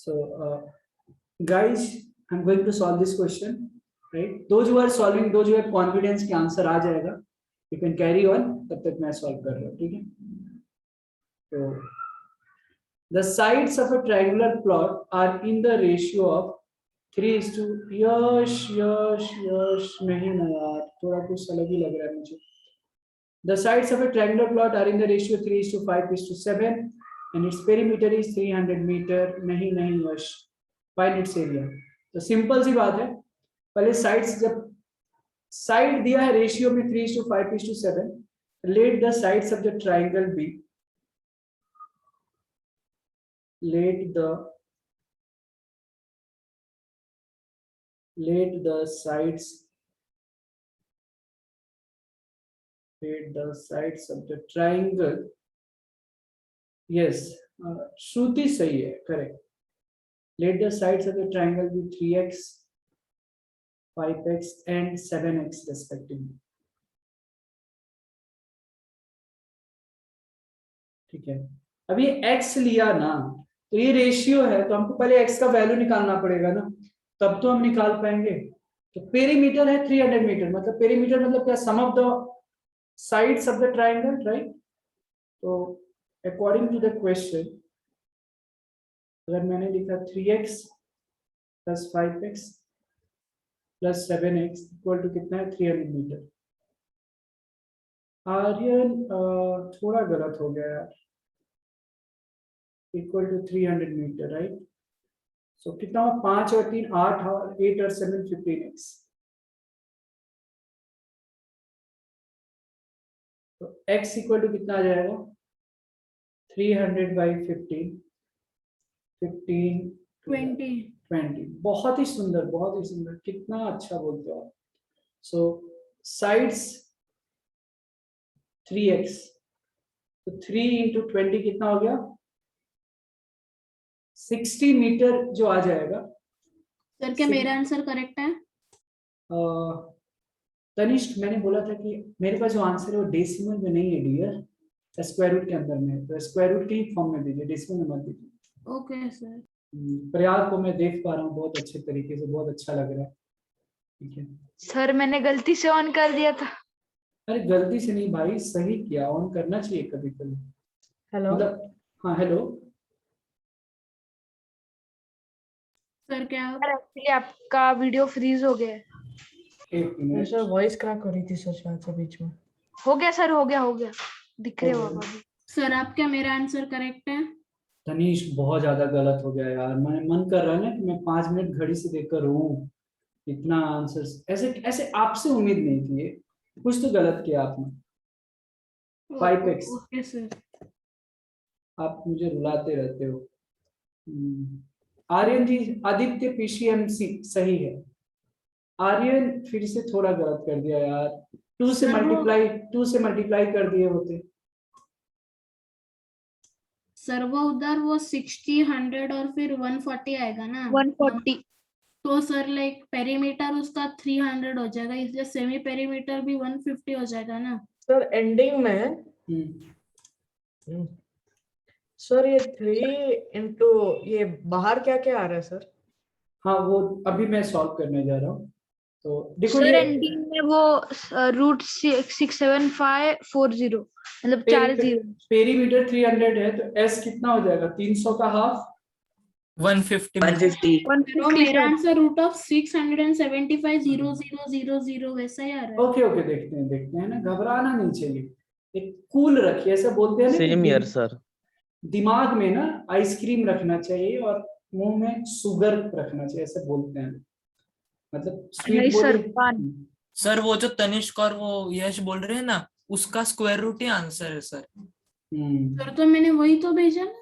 So guys, I'm going to solve this question, right? Those who are solving, those who have confidence कि answer आ जाएगा, you can carry on. तब तक मैं solve कर रहा हूँ, ठीक है? तो the sides of a triangular plot are in the ratio of 3:, यश नहीं ना यार, थोड़ा कुछ अलग ही लग रहा है मुझे. The sides of a triangular plot are in the ratio 3:5:7 and its perimeter is 300 meter. नहीं यश, find its area. तो सिंपल सी बात है, पहले साइड्स, जब साइड दिया है रेशियो में 3:5:7, let the sides of the triangle be, let the sides of the triangle, yes, श्रुति सही है, correct. Let the sides of the triangle be 3x, 5x and 7x respectively. ठीक है, अभी x लिया ना, तो ये रेशियो है, तो हमको पहले x का वैल्यू निकालना पड़ेगा ना, तब तो हम निकाल पाएंगे. तो पेरीमीटर है 300 मीटर, मतलब पेरीमीटर मतलब क्या, sum of the sides of the triangle, right. तो अकॉर्डिंग टू द क्वेश्चन, अगर मैंने लिखा 3x plus 5x plus 7x equal to कितना है, 300 मीटर. आर्यन थोड़ा गलत हो गया यार, इक्वल टू 300 मीटर, राइट. सो कितना हुआ, 5 और 3 8 और 8 और 7 15x. तो x इक्वल टू कितना आ जाएगा, 300 बाई 15 20. बहुत ही सुंदर, बहुत ही सुंदर, कितना अच्छा बोलते हो आप. सो साइड्स 3x, तो 3 इंटू 20 कितना हो गया, 60 मीटर जो आ जाएगा. सर क्या मेरा आंसर करेक्ट है? तनिष्क, मैंने बोला था कि मेरे पास जो आंसर है वो डेसिमल में नहीं है डियर, स्क्वायर रूट के अंदर में, तो स्क्वायर रूट के ही फॉर्म में दीजिए, डेसिमल में मत दीजिए. Okay sir. प्रयाग को मैं देख पा रहा हूँ बहुत अच्छे तरीके से, बहुत अच्छा लग रहा है. ठीक है सर, मैंने गलती से ऑन कर दिया था. अरे गलती से नहीं भाई, सही किया, ऑन करना चाहिए कभी कभी. हेलो मतलब हाँ, हेलो सर क्या सर, एक्चुअली आपका वीडियो फ्रीज हो गया है. एक मिनट. सर वॉइस क्रैक हो रही थी सर शायद से बीच में. हो गया सर, हो गया दिख रहे हो आप अभी. सर आप क्या मेरा आंसर करेक्ट है? तनीश बहुत ज्यादा गलत हो गया यार, मैं मन कर रहा है ना कि मैं 5 मिनट घड़ी से देखकर रोऊं. इतना आंसर ऐसे ऐसे आपसे उम्मीद नहीं थी, ये कुछ तो गलत किया आपने. 5x. Okay sir. आप मुझे रुलाते रहते हो. आर्यन जी, आदित्य पीसीएमसी सही है. आर्यन फिर से थोड़ा गलत कर दिया यार, 2 से मल्टीप्लाई कर दिए होते. सर वो उधर वो 60 100 और फिर 140 आएगा ना, 140. तो सर लाइक पेरीमीटर उसका 300 हो जाएगा, इसलिए सेमी पेरीमीटर भी 150 हो जाएगा ना. सर एंडिंग में सर ये 3 इंटू ये बाहर क्या क्या आ रहा है सर? हाँ, वो अभी मैं सॉल्व करने जा रहा हूँ. तो देखो सर ये एंडिंग में वो √67540, मतलब 4 0. पेरीमीटर 300 है, तो एस कितना हो जाएगा, 300 का हाफ 150 तो मेरा आंसर √675,000 वैसा ही आ रहा है. ओके देखते हैं ना, घबराना नहीं चाहिए, एक कूल रखिए, ऐसा बोलते हैं ना कि सेम ईयर सर. दिमाग में ना आइसक्रीम रखना चाहिए और मुंह में शुगर रखना चाहिए, ऐसे बोलते हैं. मतलब नहीं स्वीट सर, बोलिए. सर वो जो तनिष्क और वो यश बोल रहे हैं ना, उसका स्क्वायर रूट ही आंसर है सर. सर तो मैंने वही तो भेजा ना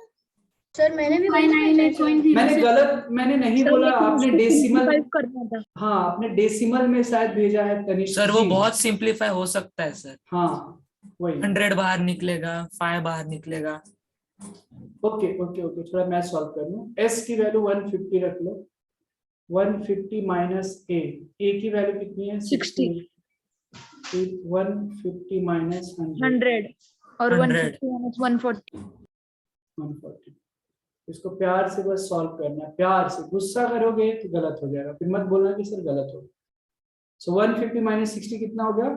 सर, मैंने भी मैंने नहीं बोला, आपने डेसिमल, करना था. हाँ आपने डेसिमल में शायद भेजा है तनिष्क सर वो जी. बहुत सिंप्लीफाई हो सकता है सर. हाँ वही. 100 बाहर निकलेगा, 5 बाहर निकलेगा. ओके थोड़ा मैं सॉल्व कर लूं. एस की वैल्यू 150 रख लो. 150 माइनस ए की वैल्यू कितनी है, 60. 150 माइनस 100 100 और 100. 150 -140. 140. इसको प्यार से बस सॉल्व करना है, प्यार से। गुस्सा करोगे तो गलत हो जाएगा, फिर मत बोलना कि सर गलत हो। सो 150 माइनस 60 कितना हो गया?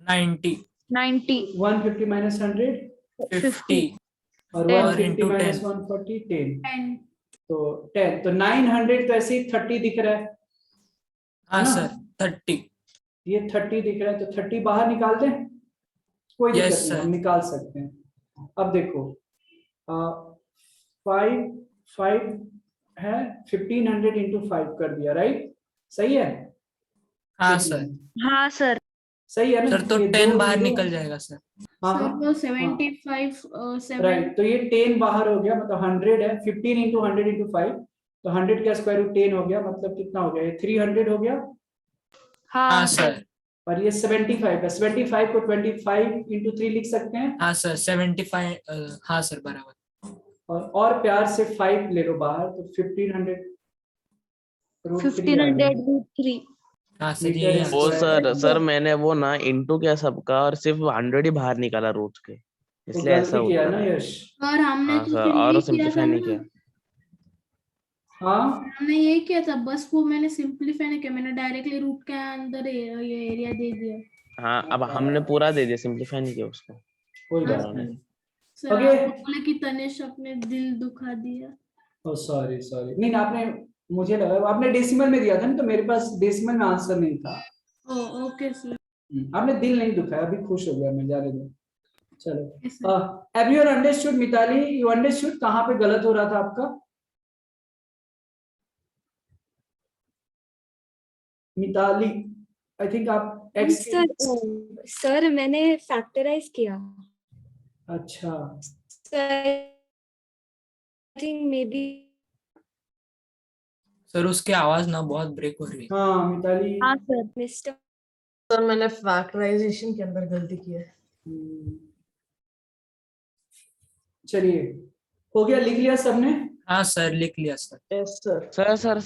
90 90 150 माइनस 100 50 और 10 150 into माइनस 10 140 10। 10 तो 10 तो 900 तो ऐसे ही 30 दिख रहा है हाँ ना? सर 30 ये 30 दिख रहा है, तो 30 बाहर निकाल दें, कोई Yes, दिक्कत नहीं, sir. हम निकाल सकते हैं। अब देखो 5 है, 1500 इंटू 5 कर दिया, राइट? सही है? हाँ एक सर मिनट, हाँ सर सही है ना? सर तो ये 10 दो बाहर zero- निकल जाएगा सर। हाँ सर हाँ वो 75 राइट, तो ये 10 बाहर हो गया, मतलब 100 है, 15 इंटू 100 इंटू 5, तो 100 का स्क्वायर रूट 10 हो गया, मतलब कितना हो गया? ये 300 हो गया। हाँ हाँ सर और ये 75 है, 75 को 25 इंटू 3 लिख सकते हैं। हाँ सर 75 हाँ सर बराबर। और प्यार से 5 ले लो बाहर, तो 1500 रूट 3 आ 1500 गया root 3 हाँ सर मीटर यही वो स्क्वायर। सर मैंने वो ना इंटू किया सबका और सिर्फ 100 ही बाहर निकाला रूट के, तो इसलिए ऐसा गलती किया उत्तर ना आया। यश? और हमने हाँ तो सर, फिर और यही किया सिंप्लीफाई था नहीं ना, किया। हाँ हमने यही किया था, बस वो मैंने सिंपलीफाई नहीं किया, मैंने डायरेक्टली रूट के अंदर ये एरिया दे दिया। हाँ अब हमने पूरा दे दिया, सिंप्लीफाई नहीं किया उसको कोई हाँ बात दोनों ने। नहीं। Sir Okay. आप बोले कि तनिष अपने दिल दुखा दिया। ओ सॉरी सॉरी, नहीं आपने, मुझे लगा आपने डेसिमल में दिया था ना, तो मेरे पास डेसिमल में आंसर नहीं था। ओ ओके सर। आपने दिल नहीं दुखाया, अभी खुश हो गया मैं, जाने दो। चलो, Yes, sir. Everyone understood? Mitali you understood कहाँ पे गलत हो रहा था आपका? मिताली आई थिंक आप एक्स सर मैंने फैक्टराइज किया। अच्छा थिंक मे बी सर उसकी आवाज ना बहुत ब्रेक हो रही है। हाँ मिताली। हाँ सर मिस्टर सर मैंने फैक्टराइजेशन के अंदर गलती की है। चलिए, हो गया, लिख लिया सबने? हाँ सर लिख लिया सर। Yes sir. सर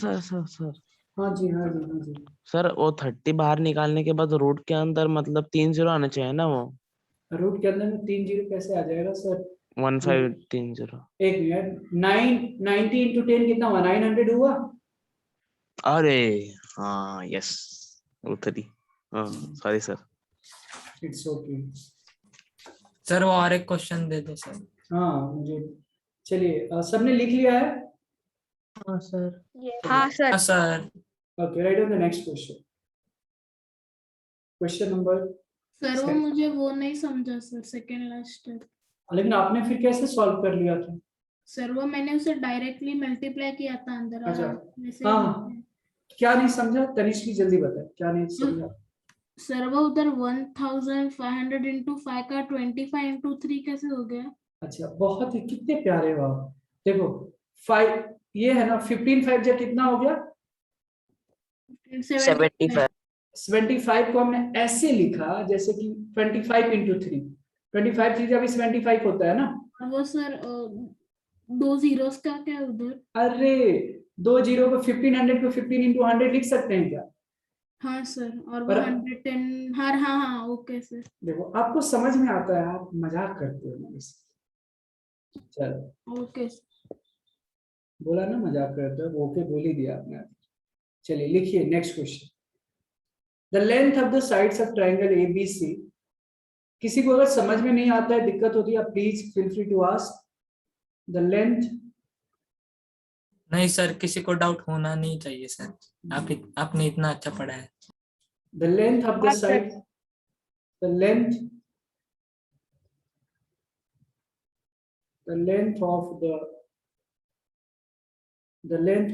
हाँ जी हाँ जी हाँ जी। सर वो 30 बाहर निकालने के बाद रूट के अंदर मतलब 3 0 आना चाहिए ना, वो रूट के अंदर में 3 जीरो कैसे आ जाएगा सर? 1530। एक मिनट, 90 इंटू 10 कितना हुआ? 900 हुआ। अरे हाँ यस, उतरी। हाँ sorry sir. It's okay. Sir वो और एक क्वेश्चन दे दो सर। हाँ मुझे, चलिए सबने लिख लिया है? हाँ सर। हाँ सर हाँ sir. Okay, right on the next question. Question number, sir वो मुझे वो नहीं समझा सर, सेकेंड लास्ट स्टेप। लेकिन आपने फिर कैसे सॉल्व कर लिया था? सर वो मैंने उसे डायरेक्टली मल्टीप्लाई किया था अंदर, और अच्छा। आप वैसे ही हाँ। बोलते हैं। क्या नहीं समझा तनिष्क की, जल्दी बता, क्या नहीं समझा? सर वो उधर 1500 इंटू 5 का 25 इंटू 3 कैसे हो गया? अच्छा, बहुत ही, कितने प्यारे हो आप। देखो 5 ये है ना, 15 5 जब कितना हो गया? 75। 75 को हमने ऐसे लिखा जैसे कि 25 इंटू 3, 25 3 जब 75 होता है ना। वो सर दो जीरोस का क्या उधर? अरे 2 जीरो को 1500 को 15 इंटू 100 लिख सकते हैं क्या? हाँ सर, और वो पर 110 हाँ हाँ हाँ ओके सर। देखो आपको समझ में आता है, आप मजाक करते हो मेरे से। चलो, ओके बोला ना मजाक करते हो, ओके बोल ही दिया आपने। चलिए लिखिए next question. The length of the sides of triangle ABC। किसी को अगर समझ में नहीं आता है, दिक्कत होती है, please feel free to ask. The length, नहीं सर किसी को डाउट होना नहीं चाहिए सर, आपने इतना अच्छा पढ़ा है। द लेंथ ऑफ द हाँ, sir. Side, the length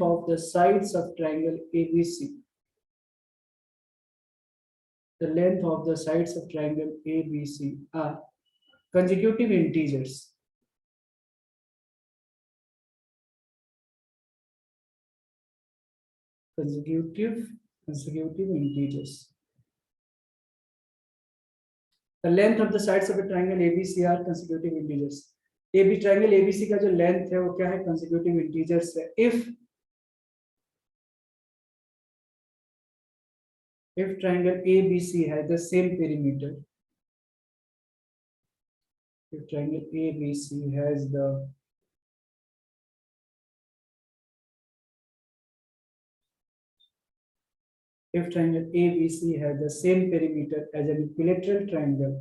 of the sides of triangle ABC. The length of the sides of triangle ABC are consecutive integers. Consecutive integers. The length of the sides of a triangle ABC are consecutive integers. AB triangle ABC का जो length है वो क्या है? Consecutive integers है. If triangle ABC has the same perimeter, if triangle ABC has the If triangle ABC has the same perimeter as an equilateral triangle,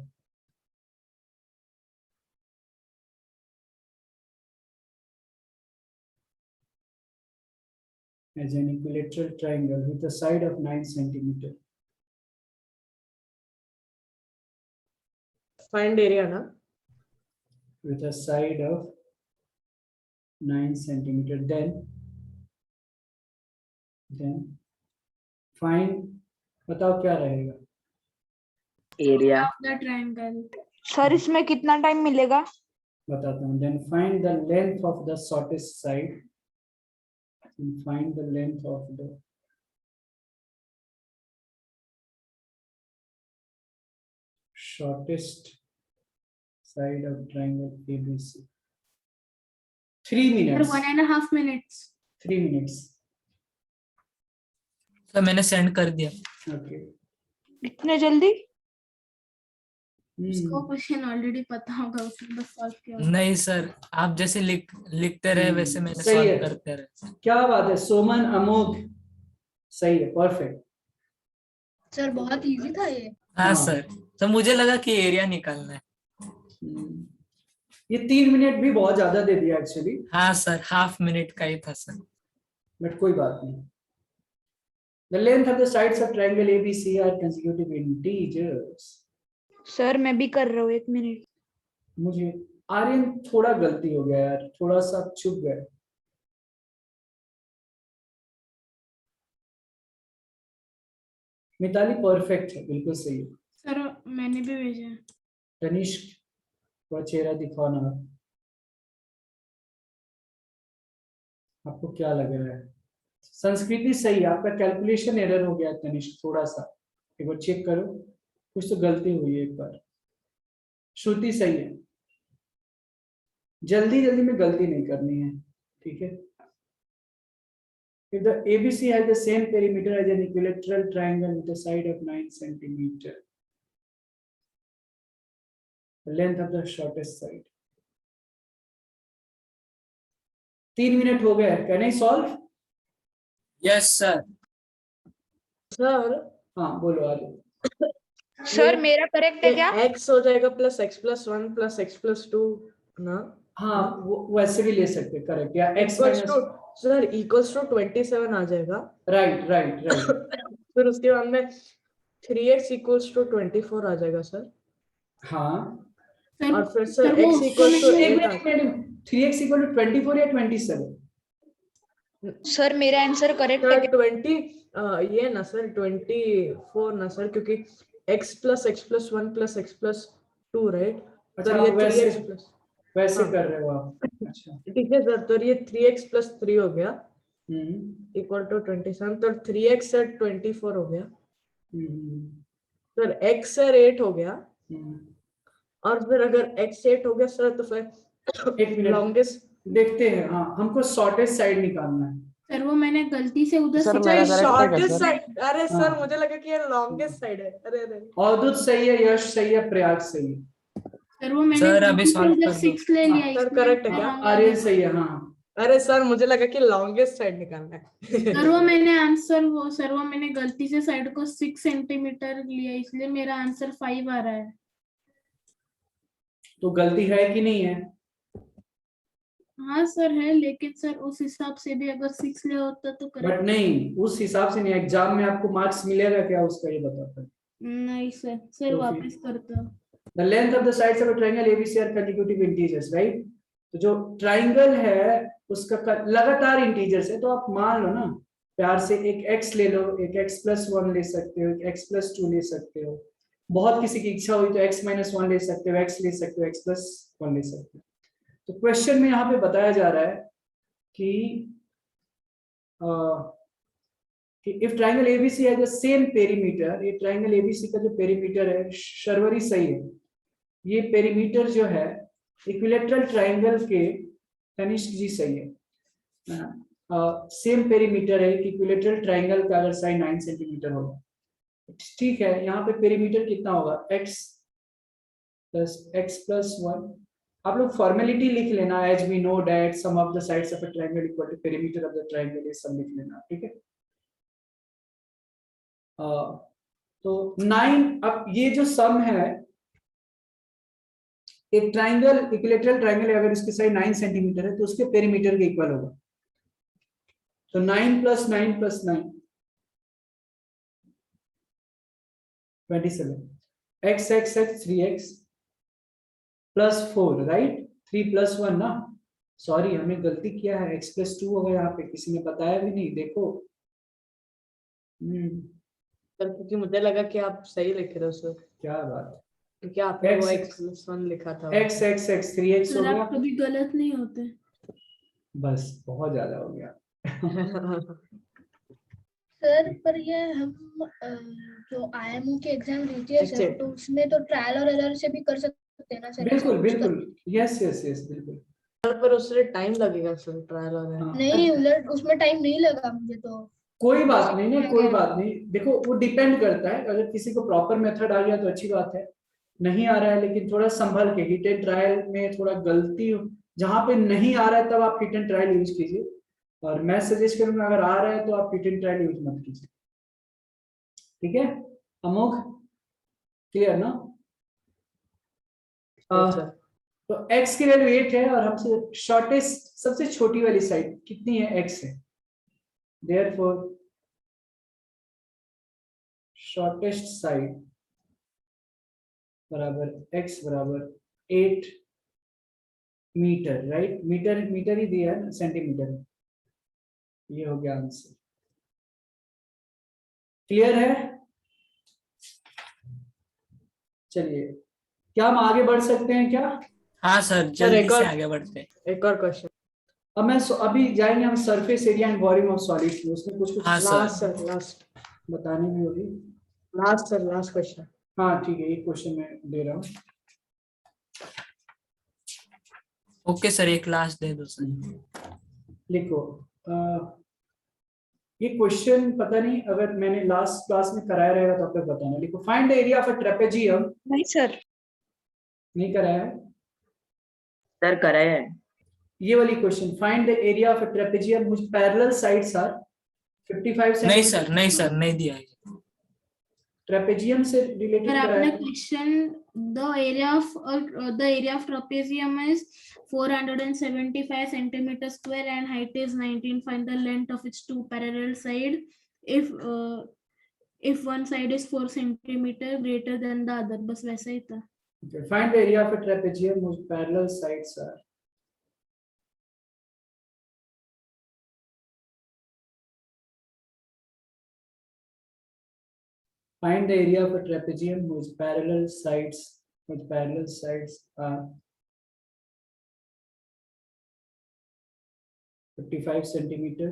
with a side of 9 centimeter. Find area ना. With a side of 9 centimeter, then find, बताओ क्या रहेगा? Area of the triangle. Sir इसमें कितना time मिलेगा? बताता हूँ. Then find the length of the shortest side. And find the length of the shortest side of triangle ABC. 3 Sir, minutes. 1.5 minutes. 3 minutes. Sir मैंने send कर दिया. Okay. इतने जल्दी? उसको क्वेश्चन ऑलरेडी पता होगा, उसने बस सॉल्व किया होगा. नहीं सर, आप जैसे लिखते रहे वैसे मैंने सही है. सॉल्व करते रहे. क्या बात है सोमन, अमोघ, सही है, परफेक्ट. सर बहुत इजी था ये. हाँ हाँ. सर, तो मुझे लगा कि एरिया निकालना है. ये 3 मिनट भी बहुत ज्यादा दे दिया एक्चुअली, हाँ सर, हाफ मिनट का ही था सर. बट कोई बात नहीं. The length of the sides of triangle ABC are consecutive integers. Sir मैं भी कर रहा हूँ, 1 मिनट. मुझे आर्यन थोड़ा गलती हो गया यार, थोड़ा सा चुप गए. मिताली परफेक्ट है, बिल्कुल सही है. सर मैंने भी भेजा है. तनिष्क का चेहरा दिखाओ ना. आपको क्या लग रहा है? संस्कृति सही है, आपका कैलकुलेशन एरर हो गया तनिष्क, थोड़ा सा एक बार चेक करो, कुछ तो गलती हुई है एक बार. श्रुति सही है. जल्दी जल्दी में गलती नहीं करनी है, ठीक है. If the ABC has the same perimeter as an equilateral triangle with a side of 9 centimeter, the length of the shortest side. 3 minute हो गए. Can I solve? Yes sir. Sir हाँ बोलो आगे. सर मेरा करेक्ट है क्या? x हो जाएगा plus x plus 1 plus x plus 2 ना. हाँ वो वैसे भी ले सकते, करेक्ट. या x equals minus, two sir equals to 27 आ जाएगा. Right right right. फिर उसके बाद में 3x इक्वल्स टू 24 आ जाएगा सर. हाँ. सर और फिर सर वो x इक्वल्स टू एक 8 मिनट, 3x इक्वल टू 24 या 27? सर मेरा आंसर करेक्ट है सर क्या? 20 ये ना सर 24 ना सर, क्योंकि x plus 1 plus x plus 2 right. अच्छा सर ये आप वैसे 3x प्लस, वैसे हाँ. कर रहे हो आप. अच्छा. ठीक है सर, तो ये 3x प्लस 3 हो गया हम्म इक्वल टू 27. तो 3x सर 24 हो गया हम्म सर. x सर 8 हो गया. हम्म. और फिर अगर x 8 हो गया सर तो फिर एक मिनट लॉन्गेस्ट. देखते हैं. हाँ हमको शॉर्टेस्ट साइड निकालना है. सर वो मैंने गलती से उधर सर, से मेरा correct है क्या, शॉर्टेस्ट सर? साइड. अरे सर हाँ. मुझे लगा कि ये लॉन्गेस्ट साइड है. अरे अरे अवधुत सही है, यश सही है, प्रयाग सही है. सर वो मैंने सर, अभी गलती से solve उधर कर दो. 6 ले लिया. सर, इसलिए correct है मैं क्या? wrong आर्यन वाला- सही है. हाँ अरे सर मुझे लगा कि लॉन्गेस्ट साइड निकालना है. सर वो मैंने आंसर वो सर वो मैंने गलती से साइड को 6 सेंटीमीटर लिया, इसलिए मेरा आंसर 5 आ रहा है. तो गलती है कि नहीं है? हाँ सर है, लेकिन सर उस हिसाब से भी अगर 6 ले होता तो बट करेक्ट. नहीं, उस हिसाब से नहीं. एग्जाम में आपको मार्क्स मिलेगा क्या उसका, ये बताता. नहीं सर, सर तो वापस करता. The length of the sides of a triangle ABC are consecutive integers, right? तो जो ट्राइंगल है उसका लगातार इंटीजर्स है, तो आप मान लो ना प्यार से, एक x ले लो, एक x प्लस 1 ले सकते हो, एक x प्लस 2 ले सकते हो. बहुत किसी की इच्छा हुई तो x माइनस 1 ले सकते हो, x ले सकते हो, x प्लस 1 ले सकते हो. तो क्वेश्चन में यहाँ पे बताया जा रहा है कि इफ ट्राइंगल ABC है द सेम पेरीमीटर, ये ट्राइंगल ABC का जो पेरीमीटर है, शर्वरी सही है, ये पेरीमीटर जो है इक्विलेटरल ट्राइंगल के, तनिष्क जी सही है, सेम पेरीमीटर है कि इक्विलेटरल ट्राइंगल का अगर साइड 9 सेंटीमीटर होगा. ठीक है, यहाँ पे पेरीमीटर कितना होगा, x प्लस 1. आप लोग फॉर्मेलिटी लिख लेना, as we know that sum of the sides of a triangle equal to perimeter of the triangle, ये सब लिख लेना. ठीक है. तो 9, अब ये जो सम है, एक ट्राइंगल, इक्विलेटरल ट्राइंगल है, अगर इसकी साइड 9 सेंटीमीटर है तो उसके पेरीमीटर के इक्वल होगा। तो 9 + 9 + 9 27, x 3x + 4, राइट? 3 + 1 ना, सॉरी हमने गलती किया है, x + 2 होगा यहाँ पे, किसी ने बताया भी नहीं, देखो। सर क्योंकि मुझे लगा कि आप सही लिख रहे हो सर, क्या बात क्योंकि आपने वो X- x + 1 लिखा था। है, x 3x हो सर गया, आप कभी गलत नहीं होते। बस बहुत ज्यादा हो गया। सर पर ये हम जो IMO की एग्जाम देती है सर, Exit. तो उसमें तो ट्रायल और एरर से भी कर सकते हैं ना सर? ऐसा बिल्कुल कुछ बिल्कुल, यस यस यस, बिल्कुल। पर उससे टाइम लगेगा सर ट्रायल और हाँ। नहीं, उलट उसमें टाइम नहीं लगा मुझे तो। कोई बात नहीं ना, क्या कोई क्या? बात नहीं, देखो वो डिपेंड करता है, अगर किसी को प्रॉपर मेथड आ गया तो अच्छी बात है, नहीं आ रहा है लेकिन थोड़ा संभल के, हिट एंड ट्रायल में थोड़ा गलती, जहां पे नहीं आ रहा है तब आप हिट एंड ट्रायल यूज कीजिए, और मैं सजेस्ट करूंगा अगर आ रहा है तो आप हिट एंड ट्रायल यूज मत कीजिए, ठीक है? अमोघ, क्लियर ना? सर तो x की वैल्यू 8 है, और हमसे शॉर्टेस्ट, सबसे छोटी वाली साइड कितनी है? x है, देयरफॉर शॉर्टेस्ट साइड बराबर x बराबर 8 मीटर, राइट? मीटर मीटर ही दिया है ना, सेंटीमीटर, ये हो गया आंसर। क्लियर है? चलिए, क्या हम आगे बढ़ सकते हैं क्या? हाँ सर, जल्दी एक और- से आगे बढ़ते हैं। एक और क्वेश्चन। अब मैं अभी जाएंगे हम surface area and volume of solids में, उसमें कुछ कुछ हाँ सर। लास्ट सर, लास्ट बताने भी होगी। Last sir, last question. हाँ ठीक है, एक क्वेश्चन मैं दे रहा हूँ। ओके सर, एक लास्ट दे दो सर। लिखो, ये क्वेश्चन पता नहीं, अगर मैंने लास्ट क्लास में कराया रहेगा तो आपको बताना। लिखो, find the area of a trapezium. नहीं सर, नहीं कराया है? सर कराया है। ये वाली question, find the area of a trapezium which parallel sides are 55 नहीं सेंटीमीटर। सर, नहीं सर, नहीं दिया है। ट्रेपेजियम से रिलेटेड सर कराया आपने है। Question, the area of trapezium is 475 centimeter square and height is 19. Find the length of its two parallel side if one side is 4 centimeter greater than the other. बस वैसा ही था। Okay, find the area of a trapezium whose parallel sides are. Find the area of a trapezium whose parallel sides are 55 centimeter,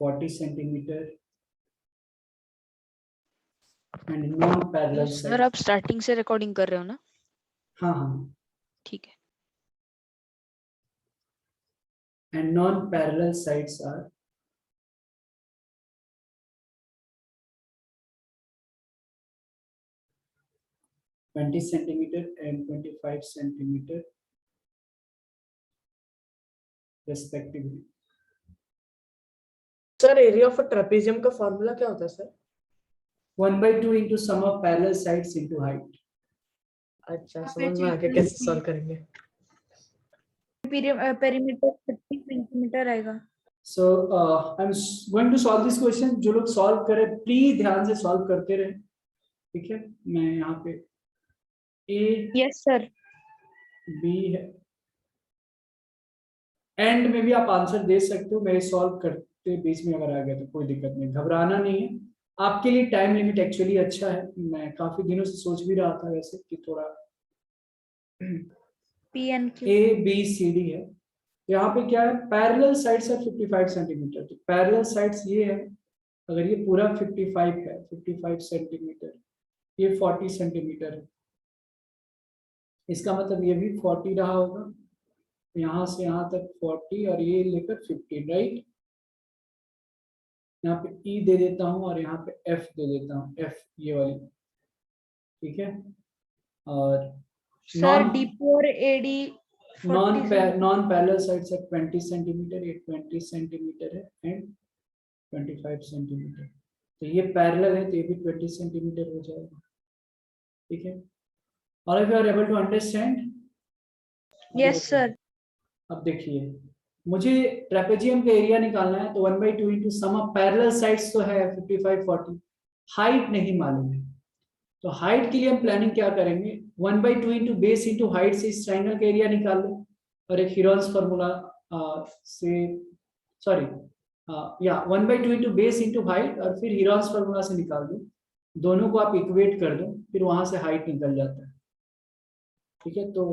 40 centimeter, and non-parallel sir sides. आप starting से recording कर रहे हो ना? हाँ हाँ, ठीक है। and non-parallel sides are 20 centimeter and 25 centimeter respectively. Sir area of trapezium का फॉर्मूला क्या होता है sir? 1/2 into sum of parallel sides into height. अच्छा, समझ में आ गया कैसे सॉल्व करेंगे। पेरीमीटर 30 सेंटीमीटर आएगा। So I'm going to solve this question. जो लोग सॉल्व करें प्लीज ध्यान से सॉल्व करते रहे, ठीक है? मैं यहाँ पे A यस सर। B है, एंड में भी आप आंसर दे सकते हो, मेरे सॉल्व करते बीच में अगर आ गया तो कोई दिक्कत नहीं, घबराना नहीं है। आपके लिए टाइम लिमिट एक्चुअली अच्छा है, मैं काफी दिनों से सोच भी रहा था वैसे कि थोड़ा PNQ A B C D है। यहाँ पे क्या है, पैरेलल साइड्स है 55 सेंटीमीटर, तो पैरेलल साइड्स ये है, अगर ये पूरा 55 है, 55 सेंटीमीटर, ये 40 सेंटीमीटर है, इसका मतलब ये भी 40 रहा होगा, यहाँ से यहाँ तक 40 और ये लेकर 50, राइट? यहाँ पे E दे देता हूँ और यहाँ पे F दे देता हूँ, F ये वाली, ठीक है? और sir D4 AD non parallel sides है 20 सेंटीमीटर, ये 20 सेंटीमीटर है एंड 25 सेंटीमीटर। तो ये पैरेलल है, तो ये भी 20 सेंटीमीटर हो जाएगा, ठीक है। और if you are able to understand, yes sir. अब देखिए, मुझे ट्रेपेजियम का एरिया निकालना है, तो 1/2 into sum of parallel sides तो है 55 40, हाइट नहीं मालूम है। तो हाइट के लिए हम प्लानिंग क्या करेंगे, 1/2 इंटू बेस इंटू हाइट से इस ट्राइंगल का एरिया निकाल लो, और एक हीरोन्स फार्मूला से, सॉरी या 1/2 इंटू बेस इंटू हाइट, और फिर हीरोन्स फार्मूला से निकाल दो, दोनों को आप इक्वेट कर दो, फिर वहां से हाइट निकल जाता है, ठीक है। तो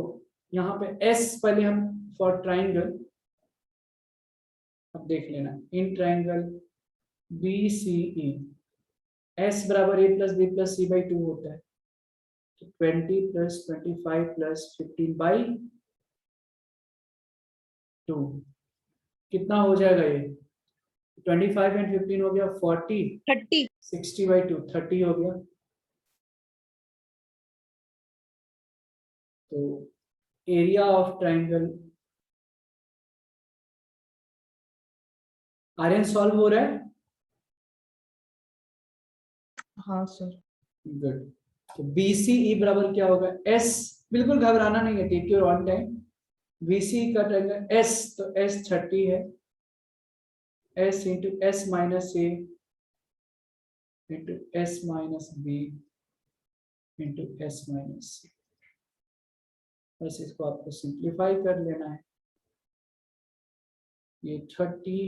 यहाँ पे S पहले हम फॉर ट्राइंगल, अब देख लेना, इन ट्राइंगल BCE S बराबर A plus B plus C by 2 होता है, तो 20 प्लस 25 प्लस 15 बाई 2 कितना हो जाएगा ये, 25 एंड 15 हो गया 40, 30। 60 बाई 2 30 हो गया। तो area of triangle, Aryan solve हो रहा है, हाँ सर। गुड। तो BCE बराबर क्या होगा, S, बिल्कुल घबराना नहीं है, take your own time. BCE का ट्राइंगल S, तो S 30 है, S into S minus A into S minus B into S minus C। बस इसको आपको सिंप्लीफाई कर लेना है, ये 30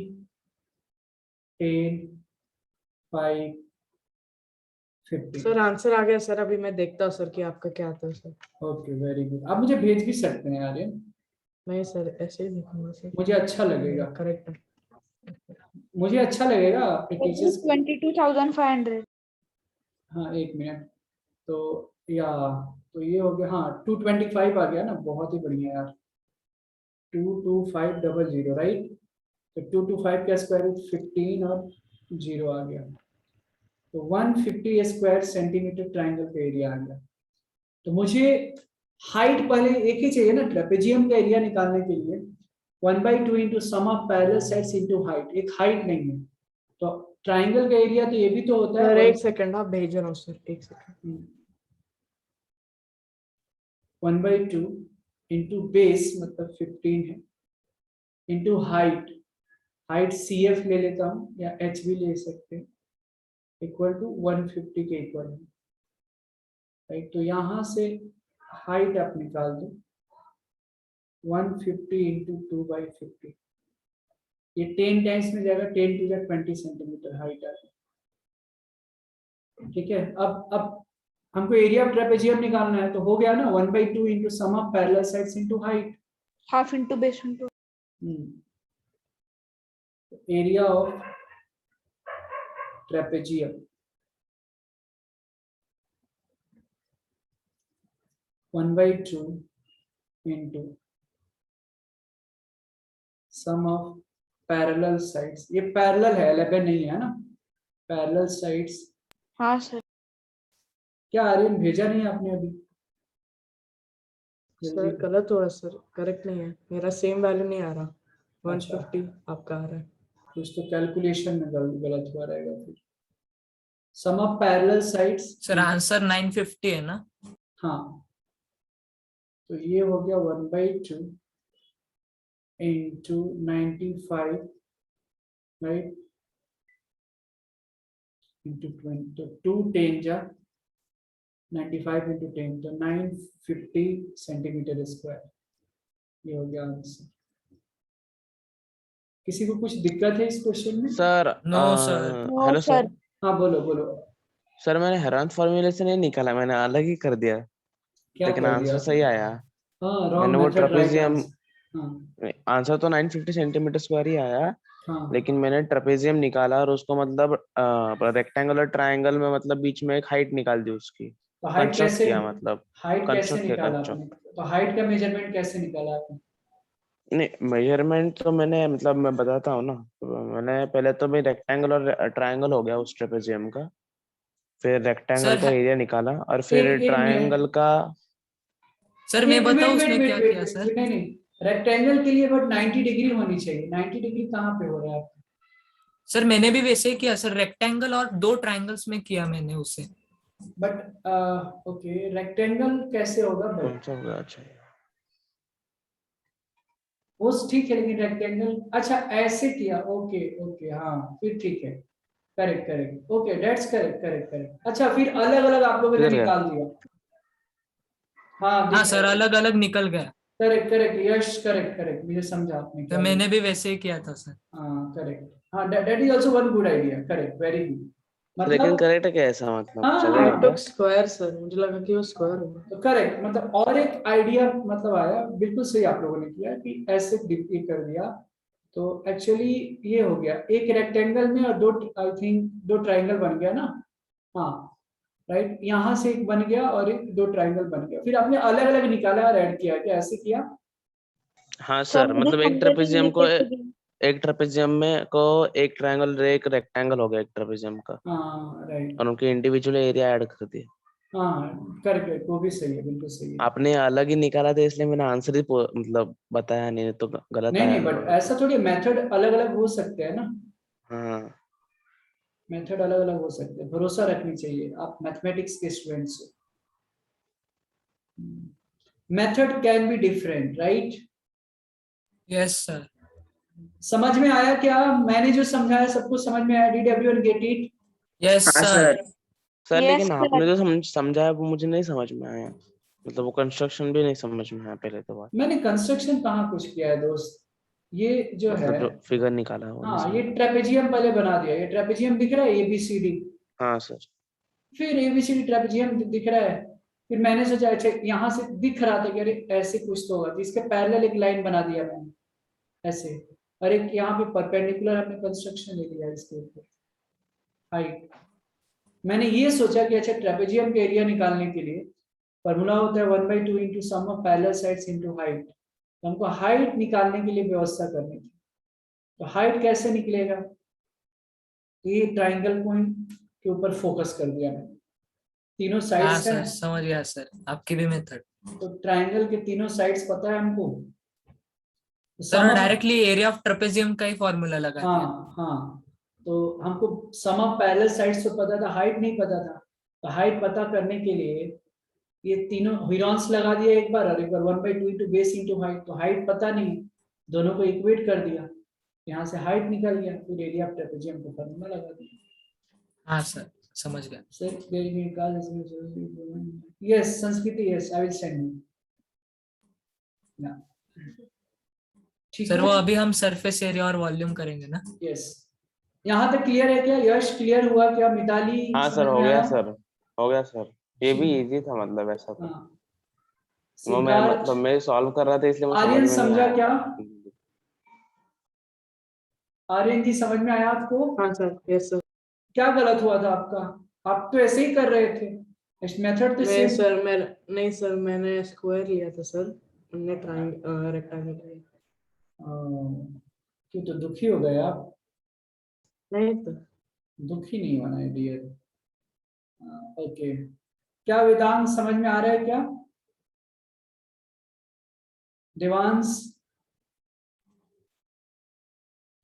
10 5 50। सर आंसर आ गया सर, अभी मैं देखता हूँ सर कि आपका क्या आता है सर। ओके वेरी गुड, आप मुझे भेज भी सकते हैं यार, नहीं सर ऐसे ही लिखूंगा सर, मुझे अच्छा लगेगा, करेक्ट है। मुझे अच्छा लगेगा आपके टीचर्स। 22,500। हाँ एक मिनट, तो या तो ये हो गया, हाँ 225 आ गया ना, बहुत ही बढ़िया यार, 22500 राइट। तो 225 का स्क्वायर रूट 15 और 0 आ गया, तो 150 स्क्वायर सेंटीमीटर ट्राइंगल का एरिया आ गया। तो मुझे हाइट पहले एक ही चाहिए ना, ट्रेपेजियम का एरिया निकालने के लिए 1/2 into sum of parallel sides into height, एक हाइट नहीं है, तो ट्राइंगल का एरिया तो ये भी तो होता सर है। एक सेकंड, आप भेज रहा हूँ सर, एक सेकंड। 1/2 इंटू बेस मतलब 15 है, इंटू हाइट, हाइट CF ले लेता हूँ या H भी ले सकते हैं, इक्वल टू 150 के इक्वल है, राइट। तो यहाँ से हाइट आप निकाल दो, 150 इंटू 2/50, ये 10 टाइम्स में जाएगा, 10 टू 20 सेंटीमीटर हाइट आ गई, ठीक है। अब हमको एरिया ऑफ ट्रेपेजियम निकालना है, तो हो गया ना 1/2 into sum of parallel sides into height, half into base into. Area of trapezium 1/2 into sum of parallel sides, ये पैरेलल है 11 नहीं है ना, पैरेलल साइड्स। हाँ सर। क्या आर्यन भेजा नहीं आपने अभी? सर गलत हो रहा सर, करेक्ट नहीं है, मेरा सेम वैल्यू नहीं आ रहा, अच्छा। 150 आपका आ रहा है। कुछ तो कैलकुलेशन में गलत हुआ रहेगा फिर। Sum of parallel sides, sir answer 950 है ना? हाँ, तो ये हो गया 1/2 इंटू 95 राइट, इंटू 20, तो 2 10 जा 95 इंटू 10, तो 950 सेंटीमीटर स्क्वायर, ये हो गया आंसर। किसी को कुछ दिक्कत है इस क्वेश्चन में? Sir no sir. Hello sir. हाँ बोलो बोलो, सर मैंने हेरान फॉर्मूले से नहीं निकाला, मैंने अलग ही कर दिया, क्या लेकिन कर आंसर दिया? सही आया। हाँ मैंने रॉन्ग वो मेथड, राइट ट्रेपेजियम, आंसर। हाँ आंसर तो 950 सेंटीमीटर स्क्वायर ही आया, हाँ, लेकिन मैंने ट्रेपेजियम निकाला और उसको मतलब रेक्टेंगल और ट्रायंगल में मतलब बीच में एक हाइट निकाल दी उसकी, तो हाइट कंस्ट्रक्ट कैसे, किया, मतलब हाइट कैसे कंस्ट्रक्ट किया निकाला कंस्ट्रक्ट। आपने? तो हाइट का मेजरमेंट कैसे निकाला आपने? नहीं मेजरमेंट तो मैंने मतलब मैं बताता हूँ ना, तो मैंने पहले तो भाई रेक्टेंगल और ट्रायंगल हो गया उस ट्रेपेजियम का, फिर रेक्टेंगल सर का एरिया निकाला और फिर एक मिनट, ट्रायंगल का। सर मैं बताऊं उसने क्या किया सर? नहीं, रेक्टेंगल के लिए बट 90 डिग्री होनी चाहिए, 90 डिग्री कहाँ पे हो रहा है आपका? सर मैंने भी वैसे ही किया सर, रेक्टेंगल और 2 ट्रायंगल्स में किया मैंने उसे। बट ओके, रेक्टेंगल कैसे होगा कौन बट सा होगा? अच्छा वो ठीक है, लेकिन रेक्टेंगल अच्छा ऐसे किया, ओके ओके, हाँ फिर ठीक है, correct correct, okay that's correct correct correct. अच्छा फिर अलग अलग आप लोगों ने किधर गया? निकाल दिया, हाँ हाँ दिख सर, रहा है, अलग अलग निकल गया। करेक्ट करेक्ट, यश करेक्ट करेक्ट, मुझे समझा आपने तो क्या बोला। मैंने भी वैसे ही किया था सर। हाँ करेक्ट, हाँ that is also one good idea, correct very good. लेकिन मतलब करेक्ट क्या ऐसा मतलब हाँ चलेगा आई क्या? टुक स्क्वायर सर, मुझे लगा कि वो स्क्वायर होगा। तो करेक्ट, मतलब और एक आइडिया मतलब आया, बिल्कुल सही आप लोगों ने किया कि ऐसे डिप्टी कर दिया, तो एक्चुअली ये हो गया एक रेक्टेंगल में और दो, आई थिंक दो ट्रायंगल बन गया ना, हाँ राइट, यहाँ से एक बन गया और एक दो ट्रायंगल बन गया, फिर आपने अलग अलग निकाला और ऐड किया, क्या ऐसे किया? हाँ सर सर, मुझे मतलब एक समझ में ट्रेपेजियम नहीं को कैसे गया। एक ट्रेपेजियम में को एक ट्रायंगल एक रेक्टेंगल हो गया एक ट्रेपेजियम का, हाँ राइट, और उनके इंडिविजुअल एरिया ऐड कर दिए। हाँ करेक्ट, वो भी सही है, बिल्कुल सही है। आपने अलग ही निकाला था इसलिए मैंने आंसर ही मतलब बताया नहीं, तो गलत नहीं आया नहीं, बट होगा। ऐसा थोड़ी, मेथड अलग अलग हो सकते हैं ना, हाँ मेथड अलग अलग हो सकते हैं, भरोसा रखनी चाहिए, आप मैथमेटिक्स के स्टूडेंट्स हो, method can be different right. Yes sir. समझ में आया क्या? मैंने जो समझाया सबको समझ में आया? Did everyone get it? Yes हाँ सर। सर। सर, यस लेकिन सर। आपने जो समझाया वो मुझे नहीं समझ में आया, मतलब वो कंस्ट्रक्शन भी नहीं समझ में आया पहले तो बात, मैंने कंस्ट्रक्शन कहाँ कुछ किया है दोस्त, ये जो मतलब है, जो फिगर निकाला वो नहीं हाँ ये समझ। ट्रेपेजियम पहले बना दिया, ये ट्रेपेजियम दिख रहा है, ABCD, हाँ सर। फिर ABCD ट्रेपेजियम दिख रहा है, फिर मैंने सोचा अच्छा यहाँ से दिख रहा था कि अरे ऐसे कुछ तो होगा, तो इसके पैरेलल एक लाइन बना दिया मैंने ऐसे, और एक यहाँ पे परपेंडिकुलर हमने कंस्ट्रक्शन ले लिया इसके ऊपर हाइट। मैंने ये सोचा कि अच्छा ट्रेपेजियम के एरिया निकालने के लिए फॉर्मूला होता है 1/2 into sum of parallel sides into height, तो हमको हाइट निकालने के लिए व्यवस्था करनी थी, तो हाइट कैसे निकलेगा, ये ट्राइंगल पॉइंट के ऊपर फोकस कर दिया मैंने, तीनों हाँ साइड्स हैं, सर, समझ गया सर आपकी भी मेथड। तो ट्राइंगल के तीनों साइड्स पता है हमको, तो sir sum of, directly area of trapezium का ही फॉर्मूला लगा दिया। हाँ हाँ, तो हमको सम ऑफ पैरेलल साइड्स तो पता था, हाइट नहीं पता था, तो हाइट पता करने के लिए ये तीनों ह्यूरॉन्स लगा दिया एक बार, और एक बार 1/2 इंटू बेस इंटू हाइट, तो हाइट पता नहीं, दोनों को इक्वेट कर दिया, यहाँ से हाइट निकल गया, फिर एरिया ऑफ ट्रेपेजियम को फॉर्मूला लगा दिया। हाँ सर, समझ गया। यस संस्कृति, yes I will send you, ठीक सर है वो अभी हम सरफेस एरिया और वॉल्यूम करेंगे ना? यस, यहाँ तक क्लियर है क्या? यश क्लियर हुआ क्या? मिताली हाँ सर, समझ हो में गया आया? सर, हो गया सर, ये भी ठीक, इजी था, मतलब ऐसा तो हाँ वो मैं सिद्धार्थ, मतलब मैं सॉल्व कर रहा था इसलिए मुझे समझ आर्यन में नहीं समझा आया। क्या? आर्यन जी समझ में आया आपको? हाँ सर, यस सर। क्या गलत हुआ था आपका? आप तो ऐसे ही कर रहे थे, इस मेथड तो मैं सेम। सर मैं नहीं सर, मैंने स्क्वायर लिया था सर, हमने ट्रायंगल रेक्टेंगल लिया। क्यों, तो दुखी हो गए आप? नहीं सर। दुखी नहीं होना है डियर, ओके, क्या वेदांत समझ में आ रहा है क्या? देवांश,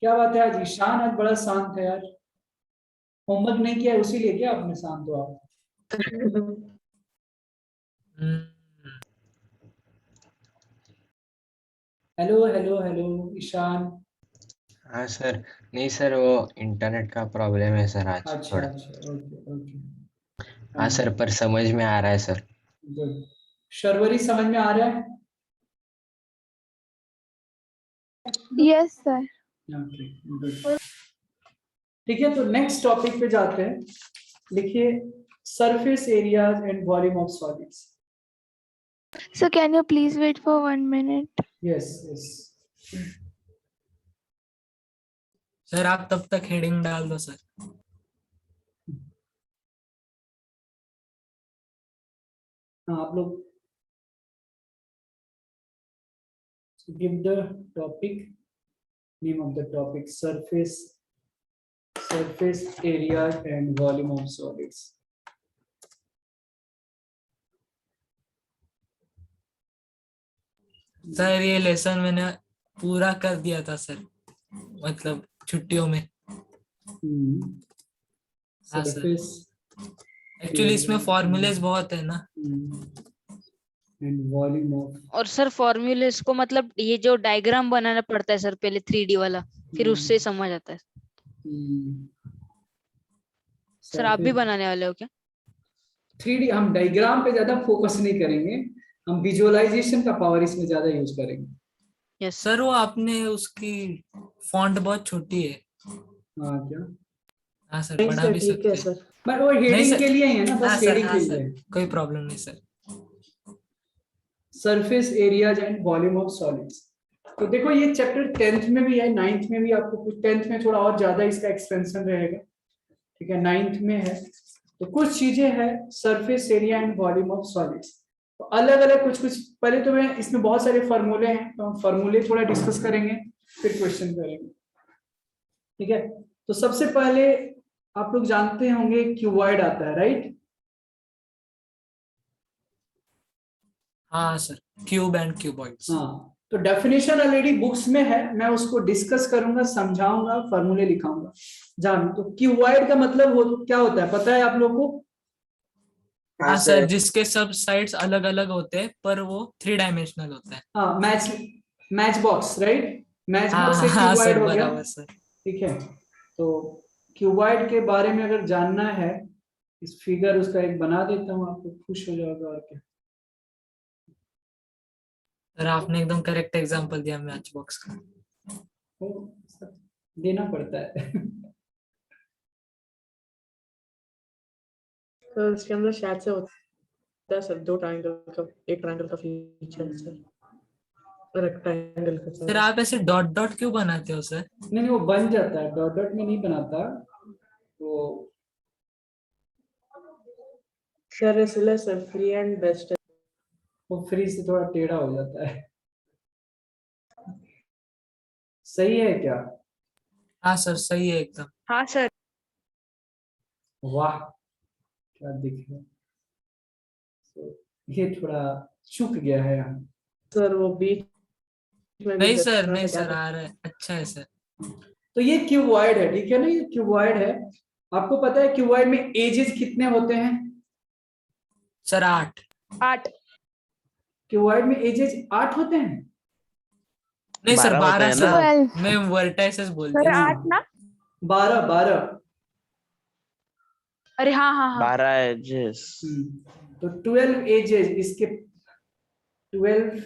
क्या बात है आज ईशान आज बड़ा शांत है यार, होमवर्क नहीं किया है उसी लिए क्या आपने शांत हो आप? हम्म, हेलो हेलो हेलो ईशान, हाँ सर। नहीं सर, वो इंटरनेट का प्रॉब्लम है सर आज अच्छा थोड़ा। अच्छा, ओके ओके, हाँ सर, पर समझ में आ रहा है सर। गुड। शर्वरी समझ में आ रहा है? Yes sir. ओके गुड, ठीक है, तो नेक्स्ट टॉपिक पे जाते हैं, लिखिए surface areas and volume of solids. So can you please wait for 1 minute? Yes yes, sir आप तब तक हेडिंग डाल दो सर। हाँ आप लोग give the topic, name of the topic, surface area and volume of solids. Sir ये lesson मैंने पूरा कर दिया था सर, मतलब छुट्टियों में। हाँ, सर। सरफेस एक्चुअली इसमें फॉर्मूलेस बहुत है ना। एंड वॉल्यूम ऑफ और सर फॉर्मूलेस को मतलब ये जो डायग्राम बनाना पड़ता है सर पहले 3D वाला, फिर उससे समझ आता है। सर आप भी बनाने वाले हो क्या? 3D हम डायग्राम पे ज्यादा फोकस नहीं करेंगे, हम विजुअलाइजेशन का पावर इसमें ज्यादा यूज करेंगे। यस सर वो आपने उसकी फॉन्ट बहुत छोटी है। हाँ क्या? हाँ सर, नहीं बढ़ा सर भी ठीक सकते है हैं। सर। बट वो नहीं हेडिंग सर। के लिए ही है ना, हाँ बस सर, हेडिंग हाँ के सर, लिए। कोई प्रॉब्लम नहीं sir. Surface areas and volume of solids. तो देखो ये चैप्टर 10th में भी है, 9th में भी आपको कुछ, 10th में थोड़ा और ज्यादा इसका एक्सपेंशन रहेगा, ठीक है, 9th में है। तो कुछ चीजें हैं surface area and volume of solids, तो अलग अलग कुछ कुछ, पहले तो मैं इसमें बहुत सारे फॉर्मूले हैं तो हम फॉर्मूले थोड़ा डिस्कस करेंगे, फिर क्वेश्चन करेंगे, ठीक है। तो सबसे पहले आप लोग जानते होंगे क्यूबॉइड आता है, राइट? हाँ सर, क्यूब एंड क्यूबॉइड्स। हाँ, तो डेफिनेशन ऑलरेडी बुक्स में है, मैं उसको डिस्कस करूंगा, समझाऊंगा, फॉर्मूले लिखाऊंगा, जान। तो क्यूबॉइड का मतलब क्या होता है पता है आप लोग को? हाँ सर, जिसके सब साइड्स अलग अलग होते हैं पर वो 3 डायमेंशनल होता है। हाँ, मैच बॉक्स, राइट? मैच हाँ बॉक्स एक हाँ क्यूबॉइड सर, हो गया, बराबर सर। ठीक है। तो क्यूबॉइड के बारे में अगर जानना है, इस फिगर उसका एक बना देता हूँ, आपको खुश हो जाएगा और क्या। सर आपने एकदम करेक्ट एग्जांपल दिया मैच बॉक्स का। वो सब देना पड़ता है। तो इसके अंदर शायद से होता है सर, दो ट्रायंगल का, एक ट्रायंगल का फीचर है सर, रेक्टेंगल का सर सर। आप ऐसे डॉट डॉट क्यों बनाते हो सर? नहीं वो बन जाता है, डॉट डॉट में नहीं बनाता वो। सर इसलिए सर फ्री एंड बेस्ट है। वो फ्री से थोड़ा टेढ़ा हो जाता है। सही है क्या? हाँ सर, सही है एकदम। हाँ सर। वाह, क्या दिख रहा है। तो ये थोड़ा चुक गया है यहाँ। सर वो बीच में भी नहीं दे सर, रहा नहीं था, क्या सर, आ रहा है, अच्छा है सर। तो ये क्यूबॉइड है, ठीक है ना, ये क्यूबॉइड है। आपको पता है क्यूबॉइड में एजेस कितने होते हैं? सर 8। 8। क्यूबॉइड में एजेस 8 होते हैं। नहीं सर, 12 होते 12 हैं ना। सर, 12। मैं वर्टाइसेस बोल सर दिया। 8 ना? 12। अरे हाँ हाँ हाँ। 12 एजेस। तो 12 एजेस, इसके 12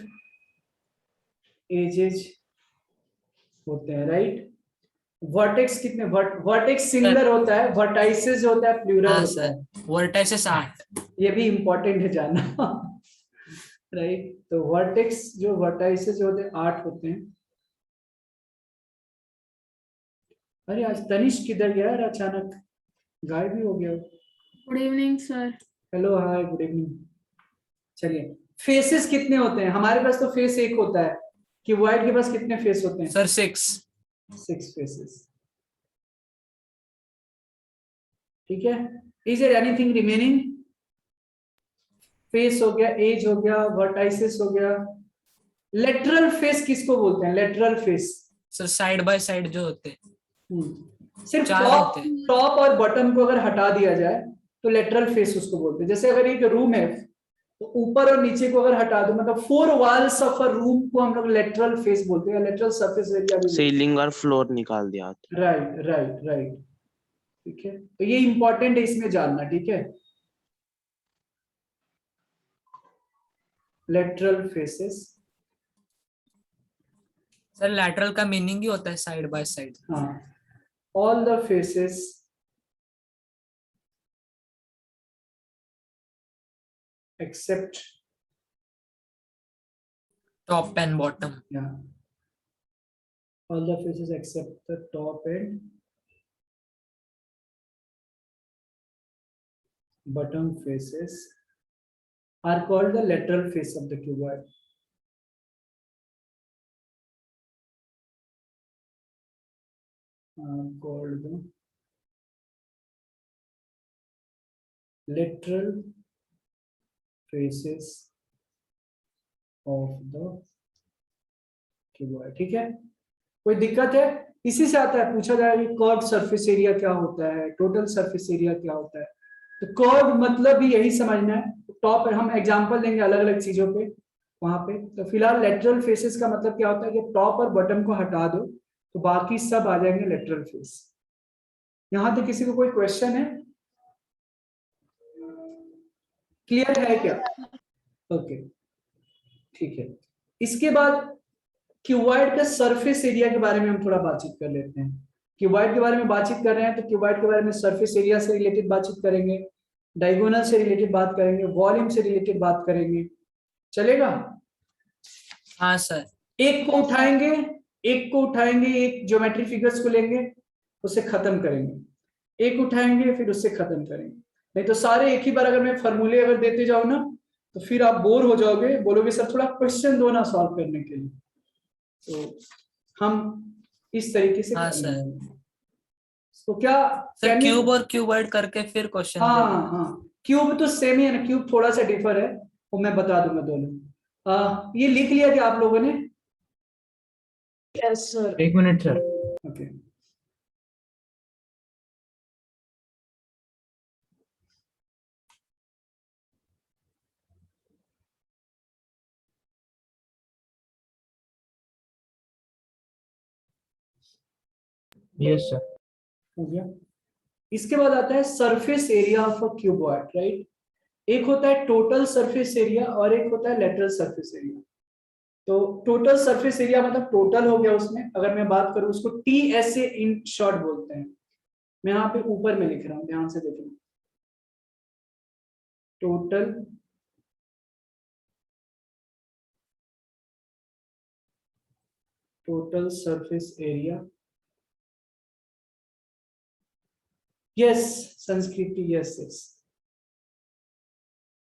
एजेस होते हैं, राइट? वर्टेक्स कितने? वर्टेक्स सिंगुलर होता है, वर्टाइसेस होता है प्लूरल हाँ होता है। Sir, vertices 8। ये भी इंपॉर्टेंट है जानना। राइट, तो वर्टेक्स जो वर्टाइसेस होते हैं 8 होते हैं। अरे आज तनिष्क किधर गया यार, अचानक गायब भी हो गया। Good evening sir. हेलो, हाय, गुड इवनिंग। चलिए, फेसेस कितने होते हैं? हमारे पास तो फेस एक होता है, क्यूबॉइड के पास कितने फेस होते हैं? सर 6। 6 फेसेस, ठीक है। Is there anything remaining? Face हो गया, एज हो गया, वर्टाइसेस हो गया। लेटरल फेस किसको बोलते हैं? Lateral face sir side by side जो होते हैं, सिर्फ 4 टॉप होते हैं। टॉप और बॉटम को अगर हटा दिया जाए तो लेटरल फेस उसको बोलते हैं। जैसे अगर एक रूम है तो ऊपर और नीचे को अगर हटा दो, मतलब 4 वॉल्स ऑफ अ रूम को हम लोग लेटरल फेस बोलते हैं, लेटरल सरफेस एरिया भी बोलते सीलिंग और फ्लोर निकाल दिया तो। हैं। राइट राइट राइट, ठीक है। तो ये इंपॉर्टेंट है इसमें जानना, ठीक है। लेटरल फेसेस, सर लैटरल का मीनिंग ही होता है साइड बाय साइड। हाँ, all the faces except top and bottom. yeah, all the faces except the top and bottom faces are called the lateral face of the cuboid. Are called the lateral faces of the cuboid, ठीक है। कोई दिक्कत है? इसी से आता है, पूछा जाएगा कि कर्व सरफेस एरिया क्या होता है, टोटल सरफेस एरिया क्या होता है। तो कर्व मतलब भी यही समझना है। टॉप हम एग्जांपल देंगे अलग अलग चीजों पे वहां पे। तो फिलहाल लेटरल फेसेस का मतलब क्या होता है कि टॉप और बॉटम को हटा दो तो बाकी सब आ जाएंगे लेटरल फेस। यहां तक किसी को कोई क्वेश्चन है? क्लियर है क्या? ओके ठीक है। इसके बाद क्यूबॉइड का सरफेस एरिया के बारे में हम थोड़ा बातचीत कर लेते हैं। क्यूबॉइड के बारे में बातचीत कर रहे हैं तो क्यूबॉइड के बारे में सरफेस एरिया से रिलेटेड बातचीत करेंगे, डायगोनल से रिलेटेड बात करेंगे, वॉल्यूम से रिलेटेड बात करेंगे। चलेगा? हाँ सर। एक को उठाएंगे, एक ज्योमेट्री फिगर्स को लेंगे, उसे खत्म करेंगे। एक उठाएंगे फिर उससे खत्म करेंगे। नहीं तो सारे एक ही बार अगर मैं फॉर्मूले अगर देते जाओ ना तो फिर आप बोर हो जाओगे, बोलोगे सर थोड़ा क्वेश्चन दो ना सॉल्व करने के लिए। तो हम इस तरीके से हाँ करने सर। वाले हैं। तो क्या सर क्यूब और क्यूबॉइड करके फिर क्वेश्चन हाँ क्यूब तो सेम ही है ना, क्यूब थोड़ा सा डिफर है, वो मैं बता दूंगा दोनों। ये लिख लिया क्या आप लोगों ने? Yes sir. 1 minute sir. Okay yes sir. हो गया। इसके बाद आता है surface area of a cuboid, right. एक होता है टोटल सरफेस एरिया और एक होता है लेटरल सरफेस एरिया। तो टोटल सरफेस एरिया मतलब टोटल हो गया, उसमें अगर मैं बात करूं उसको TSA इन शॉर्ट बोलते हैं। मैं यहाँ पे ऊपर में लिख रहा हूं, ध्यान से देखना। टोटल सरफेस एरिया, यस संस्कृति, yes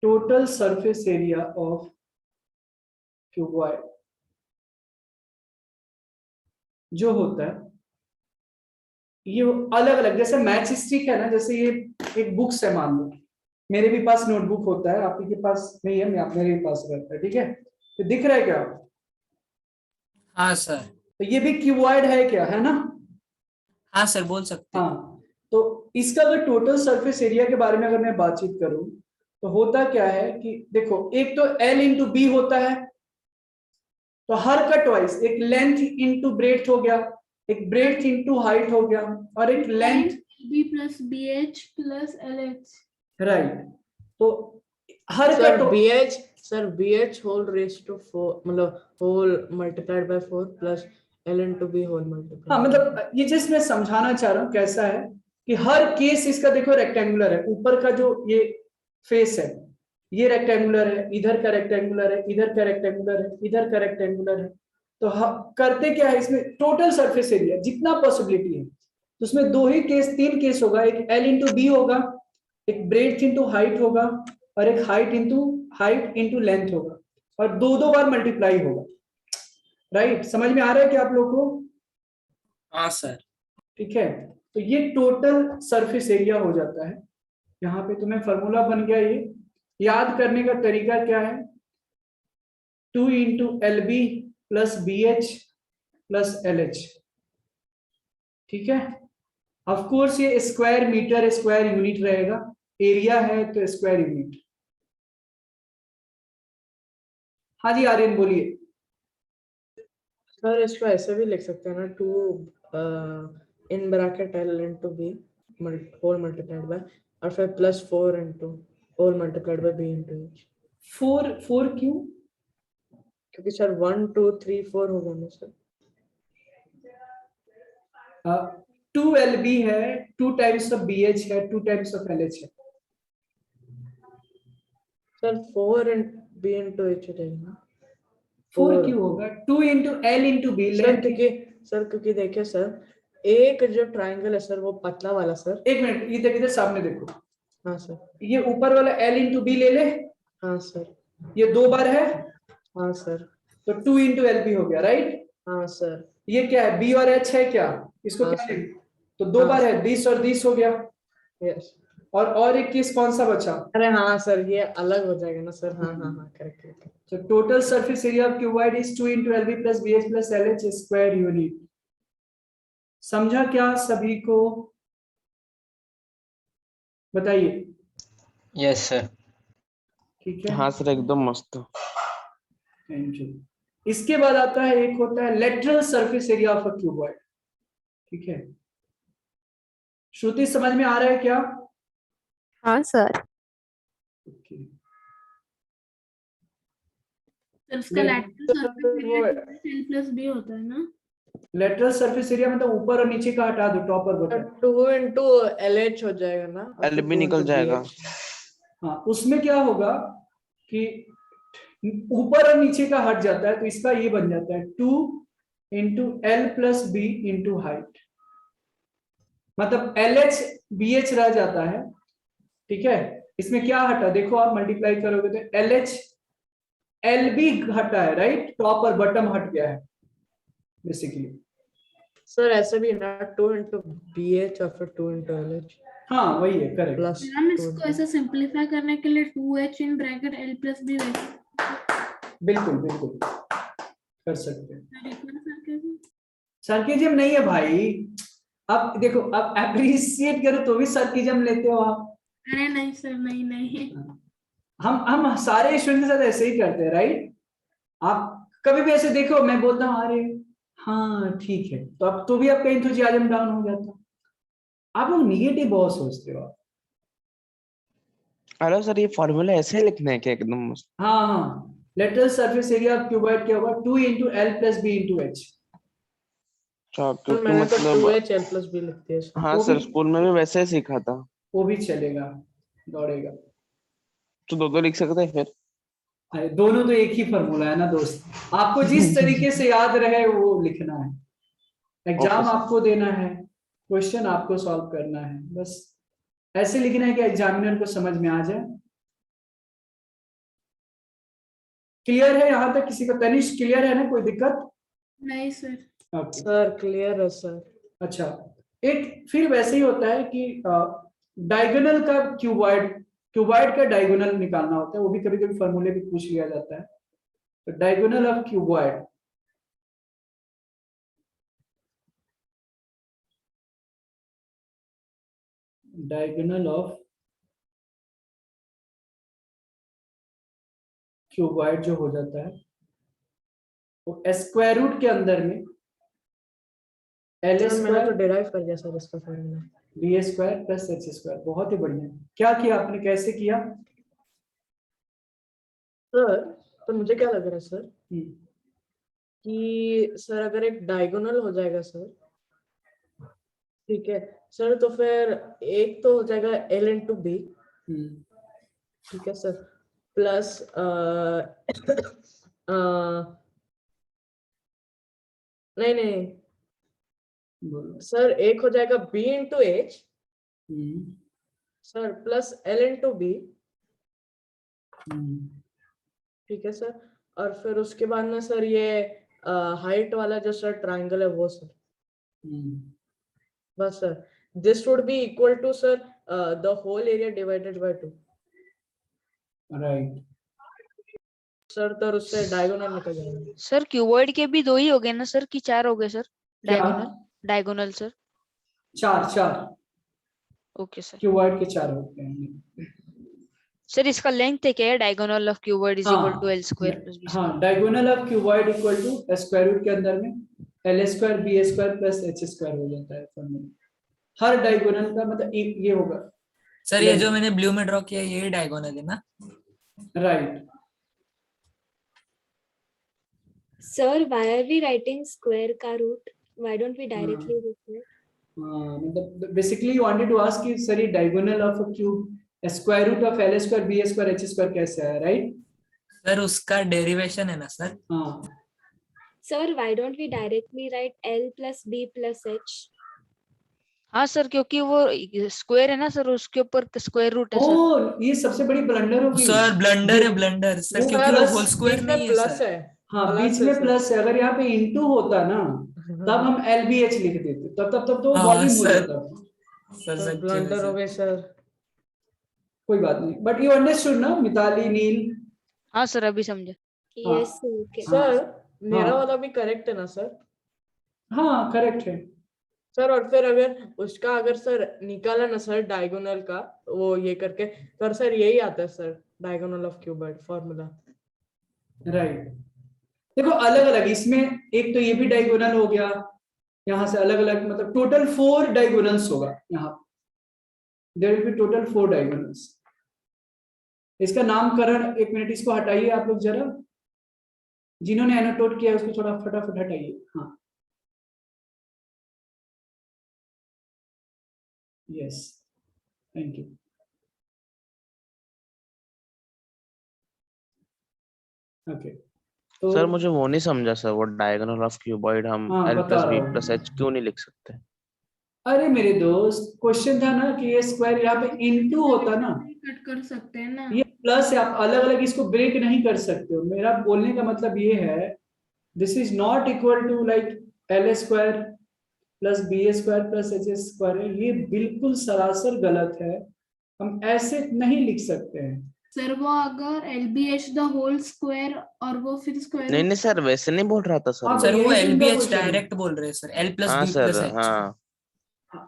total surface area of cuboid जो होता है ये अलग अलग, जैसे मैच स्टिक है ना, जैसे ये एक बुक्स है, मान लो मेरे भी पास नोटबुक होता है, आप ही के पास नहीं है, मेरे भी पास रहता है, ठीक है। तो दिख रहा है क्या? हाँ सर। तो ये भी क्यूबॉइड है क्या, है ना? हाँ सर बोल सकते हैं। हाँ, तो इसका अगर टोटल सरफेस एरिया के बारे में अगर मैं बातचीत करूं तो होता क्या है कि देखो, एक तो L इंटू बी होता है, तो हर कट वाइज एक लेंथ इंटू ब्रेथ हो गया, एक ब्रेथ इंटू हाइट हो गया, और एक length B plus BH plus LH। Right. तो हर sir cut BH whole raise to 4 मतलब whole multiplied by 4 plus L into B whole multiplied. हाँ मतलब ये जस्ट मैं समझाना चाह रहा हूँ कैसा है कि हर केस इसका देखो रेक्टेंगुलर है। ऊपर का जो ये फेस है ये रेक्टेंगुलर है, इधर का रेक्टेंगुलर है, इधर का रेक्टेंगुलर है, इधर का रेक्टेंगुलर है। तो करते क्या है इसमें, टोटल सरफेस एरिया जितना पॉसिबिलिटी है तो उसमें तीन केस होगा। एक L इंटू बी होगा, एक ब्रेथ इंटू हाइट होगा, और एक हाइट इंटू लेंथ होगा, और दो बार मल्टीप्लाई होगा। राइट, समझ में आ रहा है क्या आप लोग को? हाँ सर। ठीक है, तो ये टोटल सरफेस एरिया हो जाता है। यहाँ पे तुम्हें फॉर्मूला बन गया। ये याद करने का तरीका क्या है, 2 into LB plus BH plus LH। ठीक है, ऑफ कोर्स ये स्क्वायर मीटर स्क्वायर यूनिट रहेगा, एरिया है तो स्क्वायर यूनिट। हाँ जी आर्यन बोलिए। सर इसको ऐसे भी लिख सकते हैं ना, 2 in bracket L into B whole multiplied by, और फिर plus 4 into whole multiplied by B into H। 4 क्यों? क्योंकि सर 1 2 3 4 हो गया ना सर। 2 LB है, 2 टाइम्स ऑफ BH है, 2 टाइम्स ऑफ LH है। Sir 4 and B into H हो जाएगा ना। 4 क्यों होगा? 2 इंटू L इंटू बी। क्योंकि देखिए सर, एक जो ट्राइंगल है सर वो पतला वाला सर। एक मिनट, ये इधर सामने देखो। हाँ सर। ये ऊपर वाला L इंटू बी ले ले। हाँ सर। ये 2 बार है। हाँ सर। तो 2 इंटू LB हो गया, राइट। हाँ सर। ये क्या है, B और H है क्या, इसको हाँ क्या सर। लिख, तो 2 बार है, 20 और 20 हो गया। यस। और एक केस कौन सा बचा? अरे हाँ सर, ये अलग हो जाएगा ना सर। हाँ हाँ हाँ, correct. So total surface area of cuboid is 2 into LB plus BH plus LH square unit. समझा क्या सभी को? बताइए। Yes sir. ठीक है, हाँ सर एकदम मस्त। Thank you. इसके बाद आता है, एक होता है lateral surface area of a cuboid. ठीक है, श्रुति समझ में आ रहा है क्या? हाँ सर। ओके। सर उसका ले- lateral surface वो area L plus B होता है ना? लेटरल सरफेस एरिया मतलब ऊपर और नीचे का हटा दो, टॉप और बॉटम। 2 into LH हो जाएगा ना, और एल फिर भी 2 निकल into जाएगा। BH। हाँ, उसमें क्या होगा कि ऊपर और नीचे का हट जाता है, तो इसका ये बन जाता है 2 into L plus B into height. मतलब LH BH रह जाता है। ठीक है, इसमें क्या हटा, देखो आप मल्टीप्लाई करोगे तो LH LB हटा है, राइट, टॉप और बॉटम हट गया है बेसिकली। सर ऐसे भी ना 2 into BH और फिर 2 into LH हाँ वही है, करेक्ट। प्लस मैम इसको ऐसे सिंपलीफाई करने के लिए 2h in bracket L plus B बिल्कुल बिल्कुल कर सकते हैं। वैसे सर्किजम नहीं है भाई। अब देखो, अब एप्रिशिएट करो तो भी सर्किजम लेते हो आप। अरे नहीं सर, नहीं नहीं। हम सारे स्टूडेंट के साथ ऐसे ही करते हैं, राइट। आप कभी भी ऐसे देखो, मैं बोलता हूँ अरे हाँ ठीक है, तो अब तो भी आपका एंथुसियाज्म डाउन हो जाता। आप लोग निगेटिव बहुत सोचते हो। अरे सर ये फॉर्मूला ऐसे लिखना है क्या एकदम मस्त? हाँ हाँ, lateral surface area of cuboid क्या होगा, 2 into L plus B into H। अच्छा सर क्योंकि मैंने तो मतलब 2H L plus B लिख दिया सर। हाँ वो सर भी स्कूल में भी वैसे ही सीखा था। वो भी चलेगा, दौड़ेगा। तो दो लिख सकते हैं फिर। अरे दोनों तो एक ही फॉर्मूला है ना दोस्त, आपको जिस तरीके से याद रहे वो लिखना है। Okay exam sir. आपको देना है, क्वेश्चन आपको सॉल्व करना है, बस ऐसे लिखना है कि एग्जामिनर को समझ में आ जाए। क्लियर है यहाँ तक किसी को? तनिष्क क्लियर है ना, कोई दिक्कत? नहीं सर। ओके, सर क्लियर है सर। अच्छा। एक फिर वैसे ही होता है कि डायगोनल का क्यूबॉइड का डायगोनल निकालना होता है, वो भी कभी कभी फॉर्मूले भी पूछ लिया जाता है। तो diagonal of cuboid, diagonal of cuboid जो हो जाता है वो स्क्वायर रूट के अंदर में एल सर मैंने तो स्क्वायर डिराइव कर दिया सर इसका formula. B square plus H square. बहुत ही बढ़िया। क्या किया आपने, कैसे किया? सर तो मुझे क्या लग रहा है सर हम्म, कि सर अगर एक डायगोनल हो जाएगा सर, ठीक है सर, तो फिर एक तो हो जाएगा L into B, हम्म, ठीक है सर, प्लस नहीं नहीं बोलो। सर, एक हो जाएगा B into H hmm, sir, plus L into B, hmm, ठीक है सर, और फिर उसके बाद में सर ये हाइट वाला जो सर ट्रायंगल है वो सर, हम्म, बस sir, this would be equal to sir the whole area divided by 2 right. Sir, तो उससे डायगोनल निकल जाएगा। सर क्यूबॉइड के भी 2 ही हो गए ना सर, कि 4 हो गए सर? क्या? Diagonal sir. चार ओके सर। क्यूबॉइड के 4 होते हैं। सर इसका लेंथ है क्या है, diagonal of cuboid is equal to L square plus B हाँ, diagonal of cuboid equal to square root के अंदर में L square B square plus H square हो जाता है फॉर्मूला। हर डायगोनल का मतलब एक ये होगा। सर ये जो मैंने ब्लू में ड्रॉ किया ये डायगोनल है ना? Right. Sir, why are we writing square ka root? Why don't we directly root it? मतलब basically you wanted to ask कि सर ये diagonal of a cube square root of L square B square H square कैसे आया, right? Sir उसका derivation है ना sir? हाँ Sir, why don't we directly write L plus B plus H? हाँ sir, क्योंकि वो स्क्वायर है ना सर, उसके ऊपर स्क्वायर रूट है सर। ओ, ये सबसे बड़ी ब्लंडर होगी सर ब्लंडर है ब्लंडर सर, वो क्योंकि वो प्लस होल स्क्वायर बीच में नहीं है प्लस सर। है। हाँ, प्लस बीच है में सर। प्लस है। अगर यहाँ पे इंटू होता ना तब हम एल बी एच लिख देते, तब तो हाँ, वॉल्यूम हो सर। जाता। सर सर सच्ची में ब्लंडर हो सर। गए सर। कोई बात नहीं, बट यू अंडरस्टूड ना मिताली, नील? हाँ सर अभी समझे। Yes, sir, okay. सर मेरा हाँ। वाला भी करेक्ट है ना सर? हाँ करेक्ट है। सर और फिर अगर उसका अगर सर निकाला ना सर डायगोनल का वो ये करके तो सर यही आता है sir diagonal of cuboid formula. Right, देखो अलग अलग इसमें एक तो ये भी डायगोनल हो गया, यहाँ से अलग अलग मतलब टोटल 4 डायगोनल्स होगा यहाँ, there will be total 4 diagonals. इसका नामकरण, एक मिनट इसको हटाइए आप लोग जरा, जिन्होंने एनोटेट किया है उसको थोड़ा फटाफट हटाइए। हाँ यस, थैंक यू। ओके तो सर मुझे वो नहीं समझा सर, वो डायगोनल ऑफ क्यूबॉइड हम हाँ, l बता प्लस रहा बी हूँ। प्लस एच क्यों नहीं लिख सकते? अरे मेरे दोस्त, क्वेश्चन था ना कि ये स्क्वायर यहाँ पे इनटू होता ना, कट कर सकते हैं ना। ये प्लस है, आप अलग अलग इसको ब्रेक नहीं कर सकते हो। मेरा बोलने का मतलब ये है, this is not equal to like L square plus B square plus H square, ये बिल्कुल सरासर गलत है, हम ऐसे नहीं लिख सकते हैं। सर वो अगर LBH द होल स्क्वायर और वो फिर स्क्वायर नहीं नहीं सर, वैसे नहीं बोल रहा था सर हाँ, मैं। सर वो यही तो इनका LBH क्वेश्चन है। डायरेक्ट बोल रहे हैं सर, L प्लस हाँ बी सर, प्लस एच। हाँ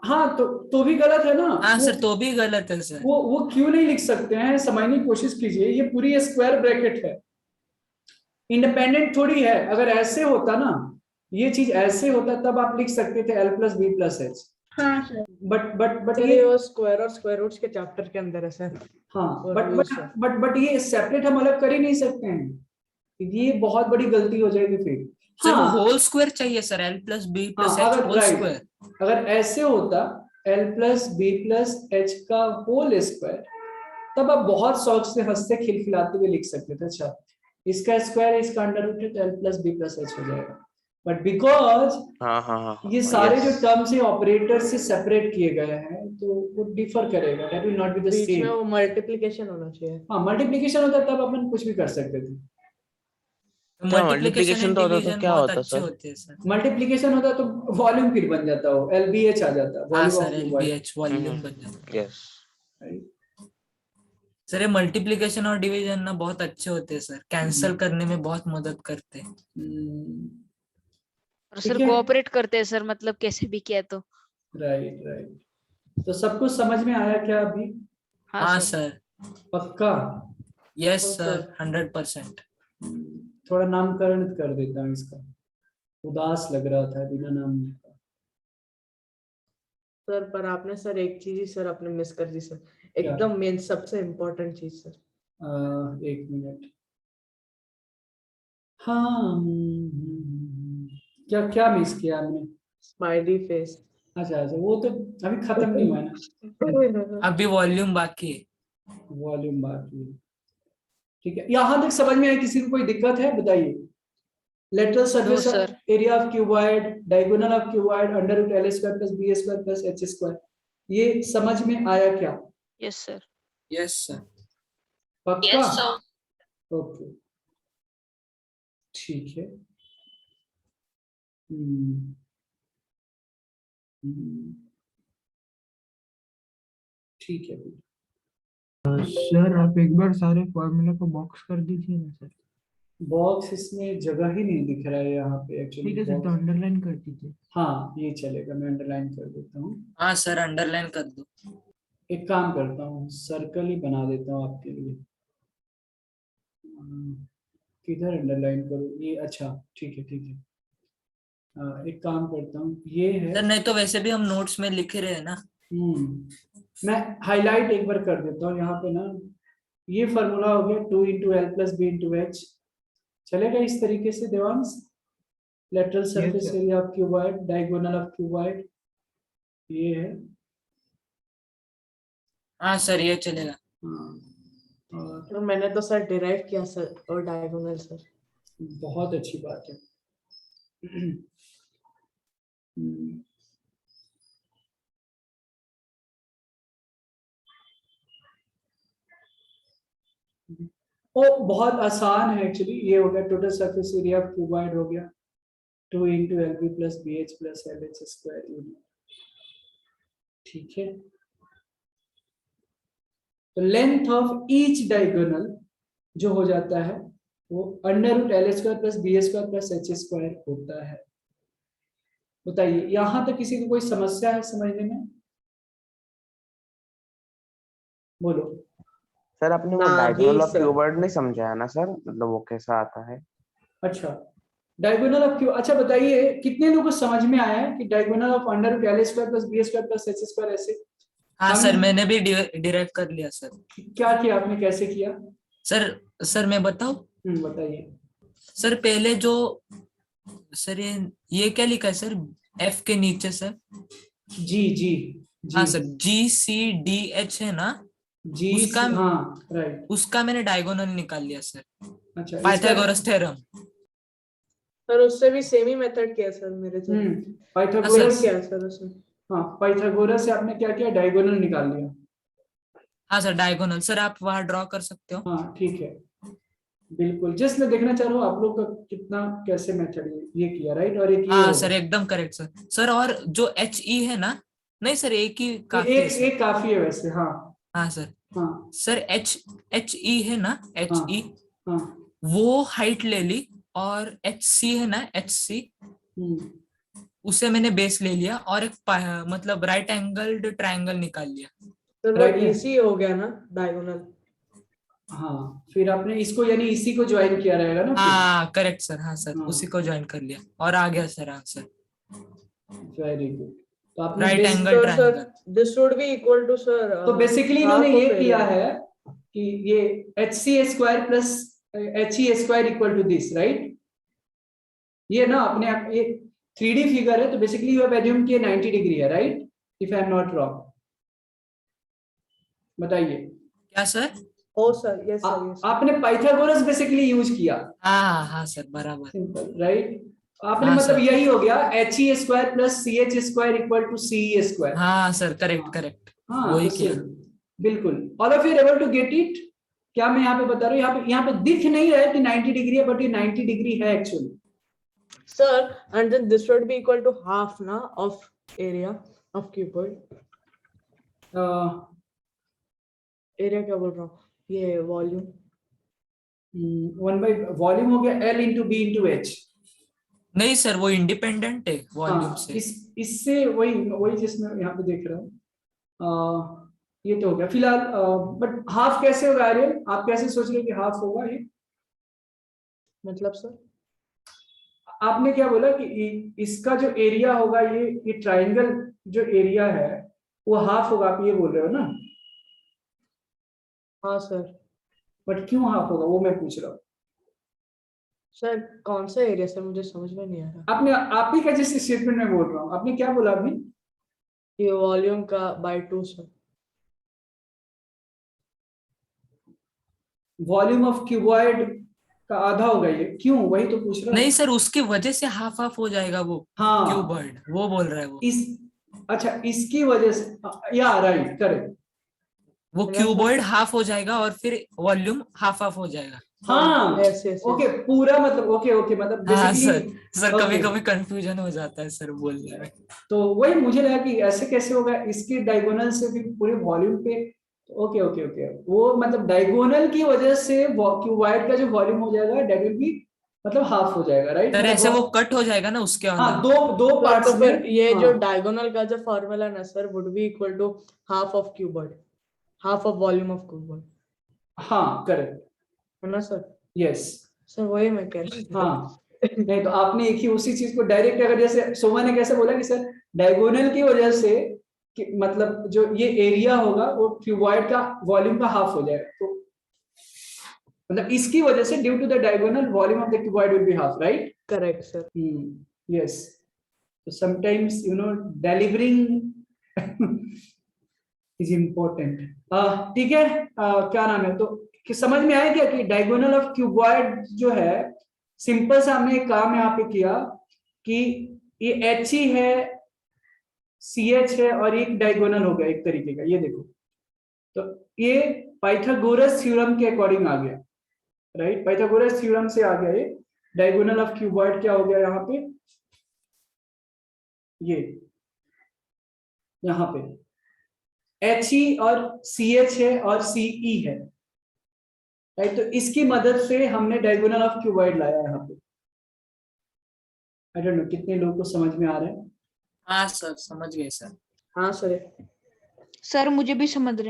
हाँ तो भी गलत है ना। हाँ वो- सर तो भी गलत है सर। वो क्यों नहीं लिख सकते हैं, समझने की कोशिश कीजिए, ये पूरी स्क्वायर ब्रैकेट है, इंडिपेंडेंट थोड़ी है। अगर ऐसे होता ना, ये चीज ऐसे होता तब आप लिख सकते थे L plus B plus H, हाँ सर। बट सर ये ये वो स्क्वायर और स्क्वायर रूट्स के चैप्टर के अंदर है सर। हाँ और बट rules है। बट ये सेपरेट हम अलग कर ही नहीं सकते हैं, ये बहुत बड़ी गलती हो जाएगी फिर। सर वो हाँ होल स्क्वायर चाहिए sir, L plus B plus हाँ, एच अगर होल राइट, स्क्वायर। अगर ऐसे होता L plus B plus H का होल स्क्वायर, तब आप बहुत शौक से हंसते खिलखिलाते हुए लिख सकते थे, अच्छा इसका स्क्वायर इसका अंडर रूट है तो L plus B plus H हो जाएगा। बट बिकॉज हाँ हाँ हाँ ये सारे जो यस। टर्म्स है ऑपरेटर से सेपरेट किए गए हैं, तो वो डिफर करेगा, that will not be the beach में सेम। वो मल्टीप्लिकेशन होना चाहिए। हाँ मल्टीप्लिकेशन होता तब अपन कुछ भी कर सकते थे, क्या मल्टीप्लिकेशन मल्टीप्लिकेशन एंड तो होता तो डिवीजन क्या बहुत होता अच्छे सर? होते हैं सर। मल्टीप्लिकेशन होता तो वॉल्यूम फिर बन जाता हो, एलबीएच आ जाता, हाँ volume sir of cuboid. LBH volume बन जाता है। यस। सर ये मल्टीप्लिकेशन और डिवीजन ना बहुत अच्छे होते हैं सर, कैंसिल करने में बहुत मदद करते हैं। और ठीक सर है, कोऑपरेट करते हैं सर, मतलब कैसे भी किया तो। Right right. तो सब कुछ समझ में आया क्या अभी? हाँ हाँ सर। सर। पक्का? Yes sir 100%। थोड़ा नामकरण कर देता हूँ इसका, उदास लग रहा था बिना नाम का। सर पर आपने सर एक चीज ही सर आपने मिस कर दी सर, क्या? एकदम मेन सबसे इम्पोर्टेंट चीज सर। एक मिनट, हाँ क्या क्या मिस किया हमने? Smiley face. अच्छा अच्छा, वो तो अभी खत्म नहीं हुआ है ना, अभी वॉल्यूम बाकी है। वॉल्यूम बाकी है। ठीक है, यहाँ तक समझ में आया? किसी को कोई दिक्कत है बताइए? Lateral surface sir. Area of cuboid, diagonal of cuboid, under root L square plus B square plus H square, ये समझ में आया क्या? Yes sir. Yes sir. पक्का? ओके ठीक है। हम्म हम्म, ठीक है। सर आप एक बार सारे फॉर्मूला को बॉक्स कर दीजिए ना सर। बॉक्स इसमें जगह ही नहीं दिख रहा है यहाँ पे एक्चुअली। ठीक है सर, तो अंडरलाइन कर दीजिए। हाँ ये चलेगा, मैं अंडरलाइन कर देता हूँ। हाँ सर अंडरलाइन कर दो। एक काम करता हूँ, सर्कल ही बना देता हूँ आपके लिए। किधर अंडरलाइन करूँ ये? अच्छा ठीक है ठीक है। एक काम करता हूँ, ये है। सर नहीं तो वैसे भी हम नोट्स में लिख रहे हैं ना। मैं हाईलाइट एक बार कर देता हूँ यहाँ पे ना। ये फॉर्मूला हो गया 2 into L plus B into H, चलेगा इस तरीके से Devansh? Lateral surface area of cuboid, diagonal of cuboid, ये है। हाँ सर ये चलेगा। और तो मैंने तो सर डिराइव किया सर और डायगोनल सर। बहुत अच्छी बात है। ओ बहुत आसान है एक्चुअली, ये हो गया total surface area of cuboid हो गया 2 into L B plus B H plus L H square unit. ठीक है, तो लेंथ ऑफ ईच डायगोनल जो हो जाता है वो under root L square plus B square plus H square होता है। बताइए, यहाँ तक किसी को कोई समस्या है समझने में? बोलो। सर आपने वो नहीं डायगोनल ऑफ सर। क्यूबॉइड नहीं समझाया ना सर, मतलब वो कैसा आता है? अच्छा, डायगोनल ऑफ क्यू, अच्छा बताइए कितने लोगों को समझ में आया है कि diagonal of under root L square plus B square plus H square ऐसे? हाँ हमने सर, मैंने भी डिराइव कर लिया सर। क्या किया आपने, कैसे किया? सर मैं बताऊं? बताइए। सर पहले जो सर ये क्या लिखा है सर एफ के नीचे सर? जी जी हाँ जी सर, GCDH है ना, जी उसका हाँ राइट। उसका मैंने डायगोनल निकाल लिया सर, अच्छा, इसका पाइथागोरस थ्योरम। सर उससे भी सेम ही मेथड किया सर मेरे से। पाइथागोरस, क्या सर उसमें? हाँ पाइथागोरस से आपने क्या किया, डायगोनल निकाल लिया। हाँ सर डायगोनल, सर आप वहां ड्रॉ कर सकते हो। हाँ ठीक है, बिल्कुल। जस्ट मैं देखना चाह रहा हूँ आप लोग का कितना कैसे मेथड ये किया, राइट। और एक ये हाँ होगा। सर एकदम करेक्ट सर। सर और जो HE है ना, नहीं सर एक ही काफी है सर। एक काफी है वैसे, हाँ। हाँ सर। हाँ सर HE है ना, HE हाँ वो हाइट ले ली, और HC है ना, HC उसे मैंने बेस ले लिया, और एक मतलब राइट एंगल्ड ट्रायंगल निकाल लिया। सर वो इसी हो गया ना डायगोनल? हाँ, फिर आपने इसको यानी इसी को ज्वाइन किया रहेगा ना? हाँ करेक्ट सर, हाँ सर उसी को ज्वाइन कर लिया और आ गया सर आंसर। Very good. तो आपने right angle triangle. This would be equal to sir, तो बेसिकली इन्होंने ये किया है कि ये HC square plus HE square equal to this, right. ये ना अपने आप ये 3D फिगर है, तो बेसिकली यू हैव एज्यूम कि 90 डिग्री है, right, if I am not wrong. बताइए। क्या सर? ओ सर, यस सर, यस। आपने पाइथागोरस बेसिकली यूज किया। हाँ हाँ सर बराबर, सिंपल, राइट। आपने हाँ मतलब सर। यही हो गया HE square plus CH square equal to CE square. हाँ सर करेक्ट करेक्ट, हाँ वही तो किया। बिल्कुल। All of you able to get it? क्या मैं यहाँ पे बता रहा हूँ, यहाँ पे दिख नहीं रहा है कि 90 डिग्री है, बट ये 90 डिग्री है actually. Sir, and then this would be equal to half na of area of cuboid. Area क्या बोल रहा हूँ, ये वॉल्यूम। 1 बाई वॉल्यूम हो गया L into B into H। नहीं सर वो इंडिपेंडेंट है वॉल्यूम से। इससे वही जिसमें यहाँ पे देख रहा हूँ। ये तो हो गया फिलहाल। बट हाफ कैसे होगा आर्यन, आप कैसे सोच रहे हो कि हाफ होगा ये? मतलब सर आपने क्या बोला कि इसका जो एरिया होगा, ये ट्राइंगल जो एरिया है वो हाफ होगा, आप ये बोल रहे हो ना? हाँ सर। बट क्यों हाफ होगा वो मैं पूछ रहा हूँ। सर कौन सा एरिया सर, मुझे समझ में नहीं आ रहा। आप ही का जिस स्टेटमेंट में बोल रहा हूँ, आपने क्या बोला अभी? ये वॉल्यूम का by 2 sir. Volume of cuboid का आधा होगा ये, क्यों, वही तो पूछ रहा हूँ। नहीं सर उसकी वजह से हाफ हाफ हो जाएगा वो। हाँ क्यूबॉइड वो बोल रहा है वो। अच्छा इसकी वजह से, या राइट करेक्ट। वो क्यूबॉइड हाफ हो जाएगा और फिर वॉल्यूम हाफ हाफ हो जाएगा। हाँ ओके, पूरा मतलब ओके मतलब हाँ बेसिकली सर कभी कभी कंफ्यूजन हो जाता है सर बोलने में। तो वही मुझे लगा कि ऐसे कैसे होगा, इसके डायगोनल से भी पूरे वॉल्यूम पे। ओके वो मतलब डायगोनल की वजह से क्यूबॉइड का जो वॉल्यूम हो जाएगा डायगोनल भी मतलब हाफ हो जाएगा, राइट। सर ऐसे वो कट हो जाएगा ना उसके अंदर। हाँ दो पार्ट्स तो फिर में। ये जो डायगोनल का जो फॉर्मूला ना sir would be equal to half of cuboid, half of volume of cuboid. हाँ करेक्ट है ना सर? यस सर वही मैं कह रही हूँ। हाँ नहीं तो आपने एक ही उसी चीज को डायरेक्ट, अगर जैसे सोमा ने कैसे बोला कि सर डायगोनल की वजह से कि मतलब जो ये एरिया होगा वो क्यूबॉइड का वॉल्यूम का हाफ हो जाएगा, तो मतलब इसकी वजह से due to the diagonal volume of the cuboid will be half, right. Correct sir. Yes, तो समटाइम्स डिलीवरिंग इज इम्पोर्टेंट। ठीक है, क्या नाम है, तो कि समझ में आया क्या कि डायगोनल ऑफ क्यूबॉइड जो है, सिंपल सा हमने एक काम यहाँ पे किया कि ये HE है, CH है और एक डायगोनल हो गया एक तरीके का, ये देखो। तो ये पाइथागोरस थ्योरम के अकॉर्डिंग आ गया, राइट। पाइथागोरस थ्योरम से आ गया ये डायगोनल ऑफ क्यूबॉइड क्या हो गया यहाँ पे, ये यहाँ पे HE और CH है और CE है, राइट। तो इसकी मदद से हमने डायगोनल ऑफ क्यूबॉइड लाया यहाँ पे। आई डोंट नो कितने लोगों को समझ में आ रहा है। हाँ सर समझ गए सर। हाँ सर। सर मुझे भी समझ रहे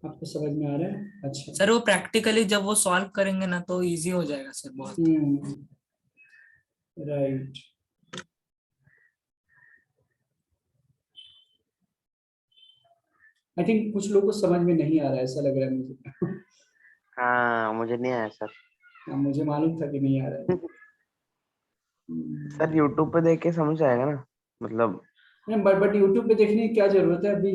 आपको समझ में आ रहा है? अच्छा। सर वो प्रैक्टिकली जब वो सॉल्व करेंगे ना तो इजी हो जाएगा सर बहुत। राइट। आई थिंक कुछ लोगों को समझ में नहीं आ रहा है, ऐसा लग रहा है मुझे। हाँ मुझे नहीं आया सर। हाँ, मुझे मालूम था कि नहीं आ रहा है। सर यूट्यूब पे देख के समझ आएगा ना, मतलब बट यूट्यूब पे देखने की क्या जरूरत है अभी?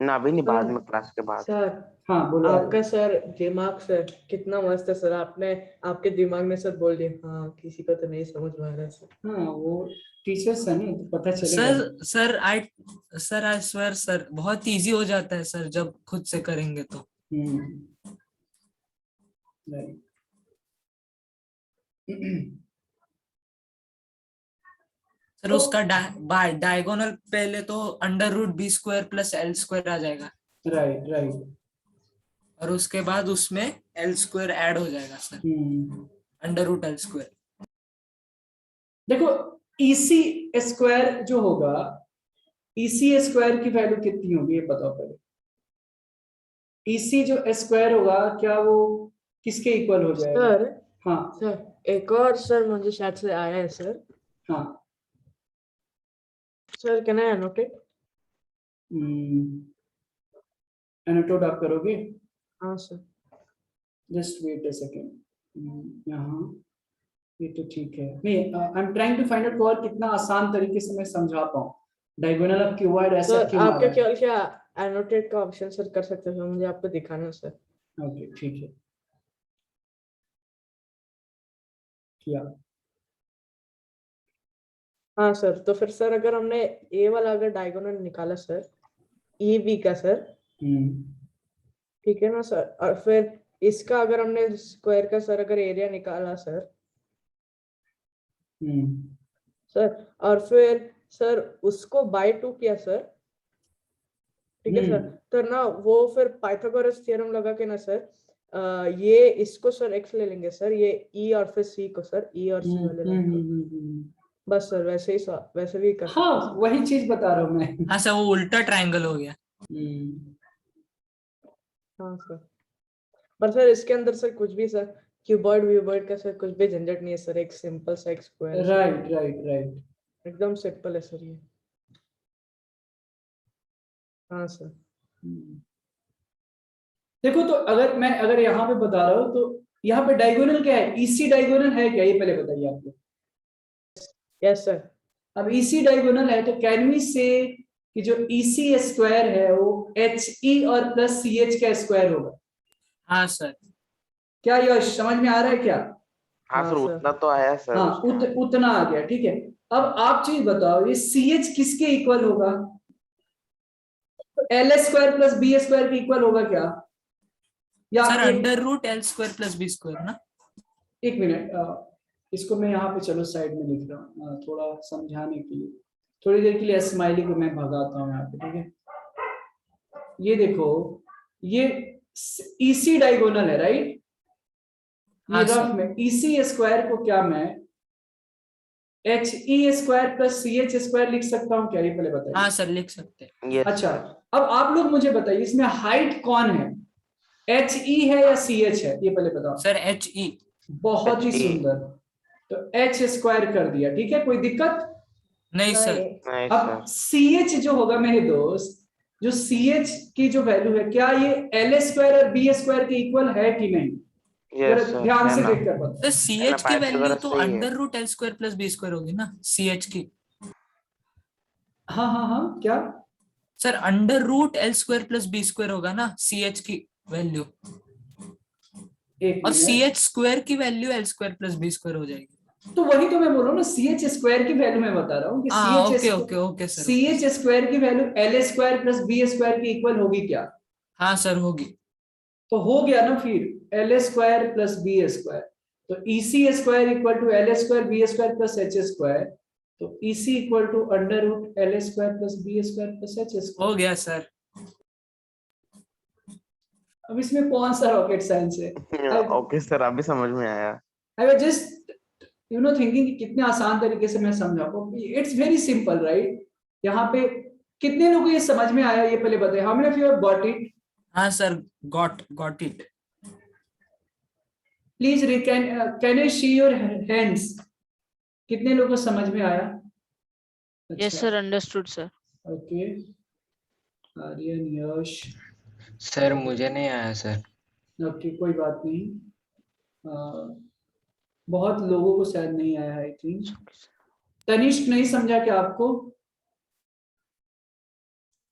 ना अभी नहीं, बाद सर में क्लास के बाद। सर हाँ बोलो। आपका सर दिमाग सर कितना मस्त है सर। आपने आपके दिमाग ने सर बोल दिया हाँ किसी को तो नहीं समझ में आ रहा है सर। हाँ वो टीचर्स है ना, तो पता चलेगा। सर आई स्वेयर सर बहुत इजी हो जाता है सर जब खुद से करेंगे तो। राइट। सर उसका डायगोनल पहले तो under root B square plus L square आ जाएगा। Right right. और उसके बाद उसमें एल स्क्वायर ऐड हो जाएगा sir, under root L square. देखो EC स्क्वायर जो होगा, EC स्क्वायर की वैल्यू कितनी होगी ये बताओ पहले। EC जो स्क्वायर होगा क्या वो किसके इक्वल हो जाएगा? सर हाँ सर एक और सर मुझे शायद से आया है सर। हाँ। Sir can I annotate? Annotate आप करोगे? हाँ sir. Just wait a second. यहाँ ये तो ठीक है। नहीं, I am trying to find out और कितना आसान तरीके से मैं समझा पाऊँ। डायगोनल ऑफ क्यूबॉइड ऐसा सर क्यों आ आपके रहा है? क्या एनोटेट का ऑप्शन सर कर सकते हैं? मुझे आपको दिखाना है सर। ओके ठीक है, किया। हाँ सर तो फिर सर अगर हमने ए वाला अगर डायगोनल निकाला सर ई बी का सर, ठीक है ना सर, और फिर इसका अगर हमने स्क्वायर का सर अगर एरिया निकाला सर सर, और फिर सर उसको बाय 2 किया सर, ठीक है सर, तो ना वो फिर पाइथागोरस थ्योरम लगा के ना सर ये इसको सर एक्स ले लेंगे सर, ये ई और फिर सी को सर ई और सी वाले लाइन को। बस सर वैसे ही वैसे भी कर सकते हैं हाँ वही चीज बता रहा हूँ मैं। हाँ सर वो उल्टा ट्रायंगल हो गया। हाँ सर, पर सर इसके अंदर सर कुछ भी सर क्यूबॉइड व्यूबॉइड का सर कुछ भी झंझट नहीं है सर, एक सिंपल सा एक स्क्वायर। राइट राइट राइट, एकदम सिंपल है सर ये। हाँ सर। देखो तो अगर यहाँ पे बता रहा हूँ तो यहाँ पे डायगोनल क्या है? EC डायगोनल है क्या, ये पहले बताइए आपको। Yes sir. अब EC डायगोनल है तो कैन वी से कि जो EC स्क्वायर है वो HE और प्लस CH का स्क्वायर होगा? हाँ सर। क्या यश समझ में आ रहा है क्या? हाँ सर उतना तो आया सर। हाँ उतना आ गया, ठीक है। अब आप चीज बताओ, ये CH किसके इक्वल होगा? LS square plus B square के इक्वल होगा क्या? या sir under root L square plus B square ना। एक मिनट, इसको मैं यहाँ पे चलो साइड में लिख रहा हूँ थोड़ा समझाने के लिए। थोड़ी देर के लिए स्माइली को मैं भगाता हूँ यहाँ पे, ठीक है। ये देखो ये EC डायगोनल है राइट। ये रफ में EC स्क्वायर को क्या मैं HE square plus CH square लिख सकता हूँ क्या, ये पहले बताइए। हाँ सर लिख सकते हैं। अच्छा अब आप लोग मुझे बताइए इसमें हाइट कौन है, HE है या CH है, ये पहले बताओ। Sir HE। बहुत ही सुंदर, तो H स्क्वायर कर दिया, ठीक है, कोई दिक्कत नहीं सर। अब CH जो होगा मेरे दोस्त, जो CH की जो वैल्यू है क्या ये L स्क्वायर और B स्क्वायर के इक्वल है कि नहीं? ध्यान से देख कर बताओ। CH की वैल्यू तो under root L square plus B square होगी ना CH की। हाँ हाँ हाँ क्या sir under root L square plus B square होगा ना CH की वैल्यू, और CH स्क्वायर की value L square plus B square हो जाएगी। तो वही तो मैं बोल रहा हूँ ना, CH स्क्वायर की वैल्यू मैं बता रहा हूँ कि CH स्क्वायर की value L square plus B square की इक्वल होगी क्या? हाँ सर होगी। तो हो गया ना फिर L square plus B square, तो EC square equal to L square B square plus H square, तो EC equal to under root L square plus B square plus H square. हो गया सर। अब इसमें कौन सा रॉकेट साइंस है? Okay sir अभी समझ में आया। I was just you know thinking कि कितने आसान तरीके से मैं समझाऊँ. It's very simple right. यहाँ पे कितने लोगों को ये समझ में आया ये पहले बताइए. How many of you have got it? हाँ sir, got it. Please can you see your hands? कितने लोगों को समझ में आया? Yes sir, understood sir. Okay. Aryan, Yash. Sir मुझे नहीं आया सर. ओके, कोई बात नहीं. बहुत लोगों को शायद नहीं आया आई थिंक. तनिष्क नहीं समझा क्या आपको?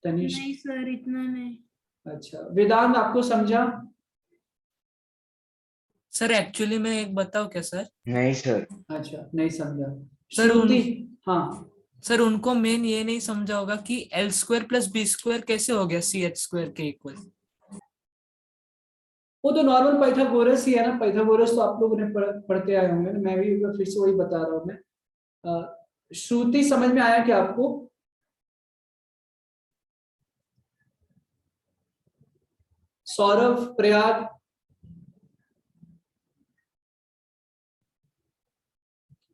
तनिष्क. नहीं सर, इतना नहीं. अच्छा, वेदांत आपको समझा? सर एक्चुअली मैं एक बताऊं क्या सर? नहीं सर. अच्छा, नहीं समझा. सर, श्रुति. हाँ सर उनको मेन ये नहीं समझा होगा कि L square plus B square कैसे हो गया सी एच स्क्वायर के इक्वल. वो तो नॉर्मल पाइथागोरस ही है ना. पाइथागोरस तो आप लोगों ने पढ़ते आए होंगे. मैं भी फिर से वही बता रहा हूँ मैं. श्रुति समझ में आया क्या आपको? Saurabh, Prayag.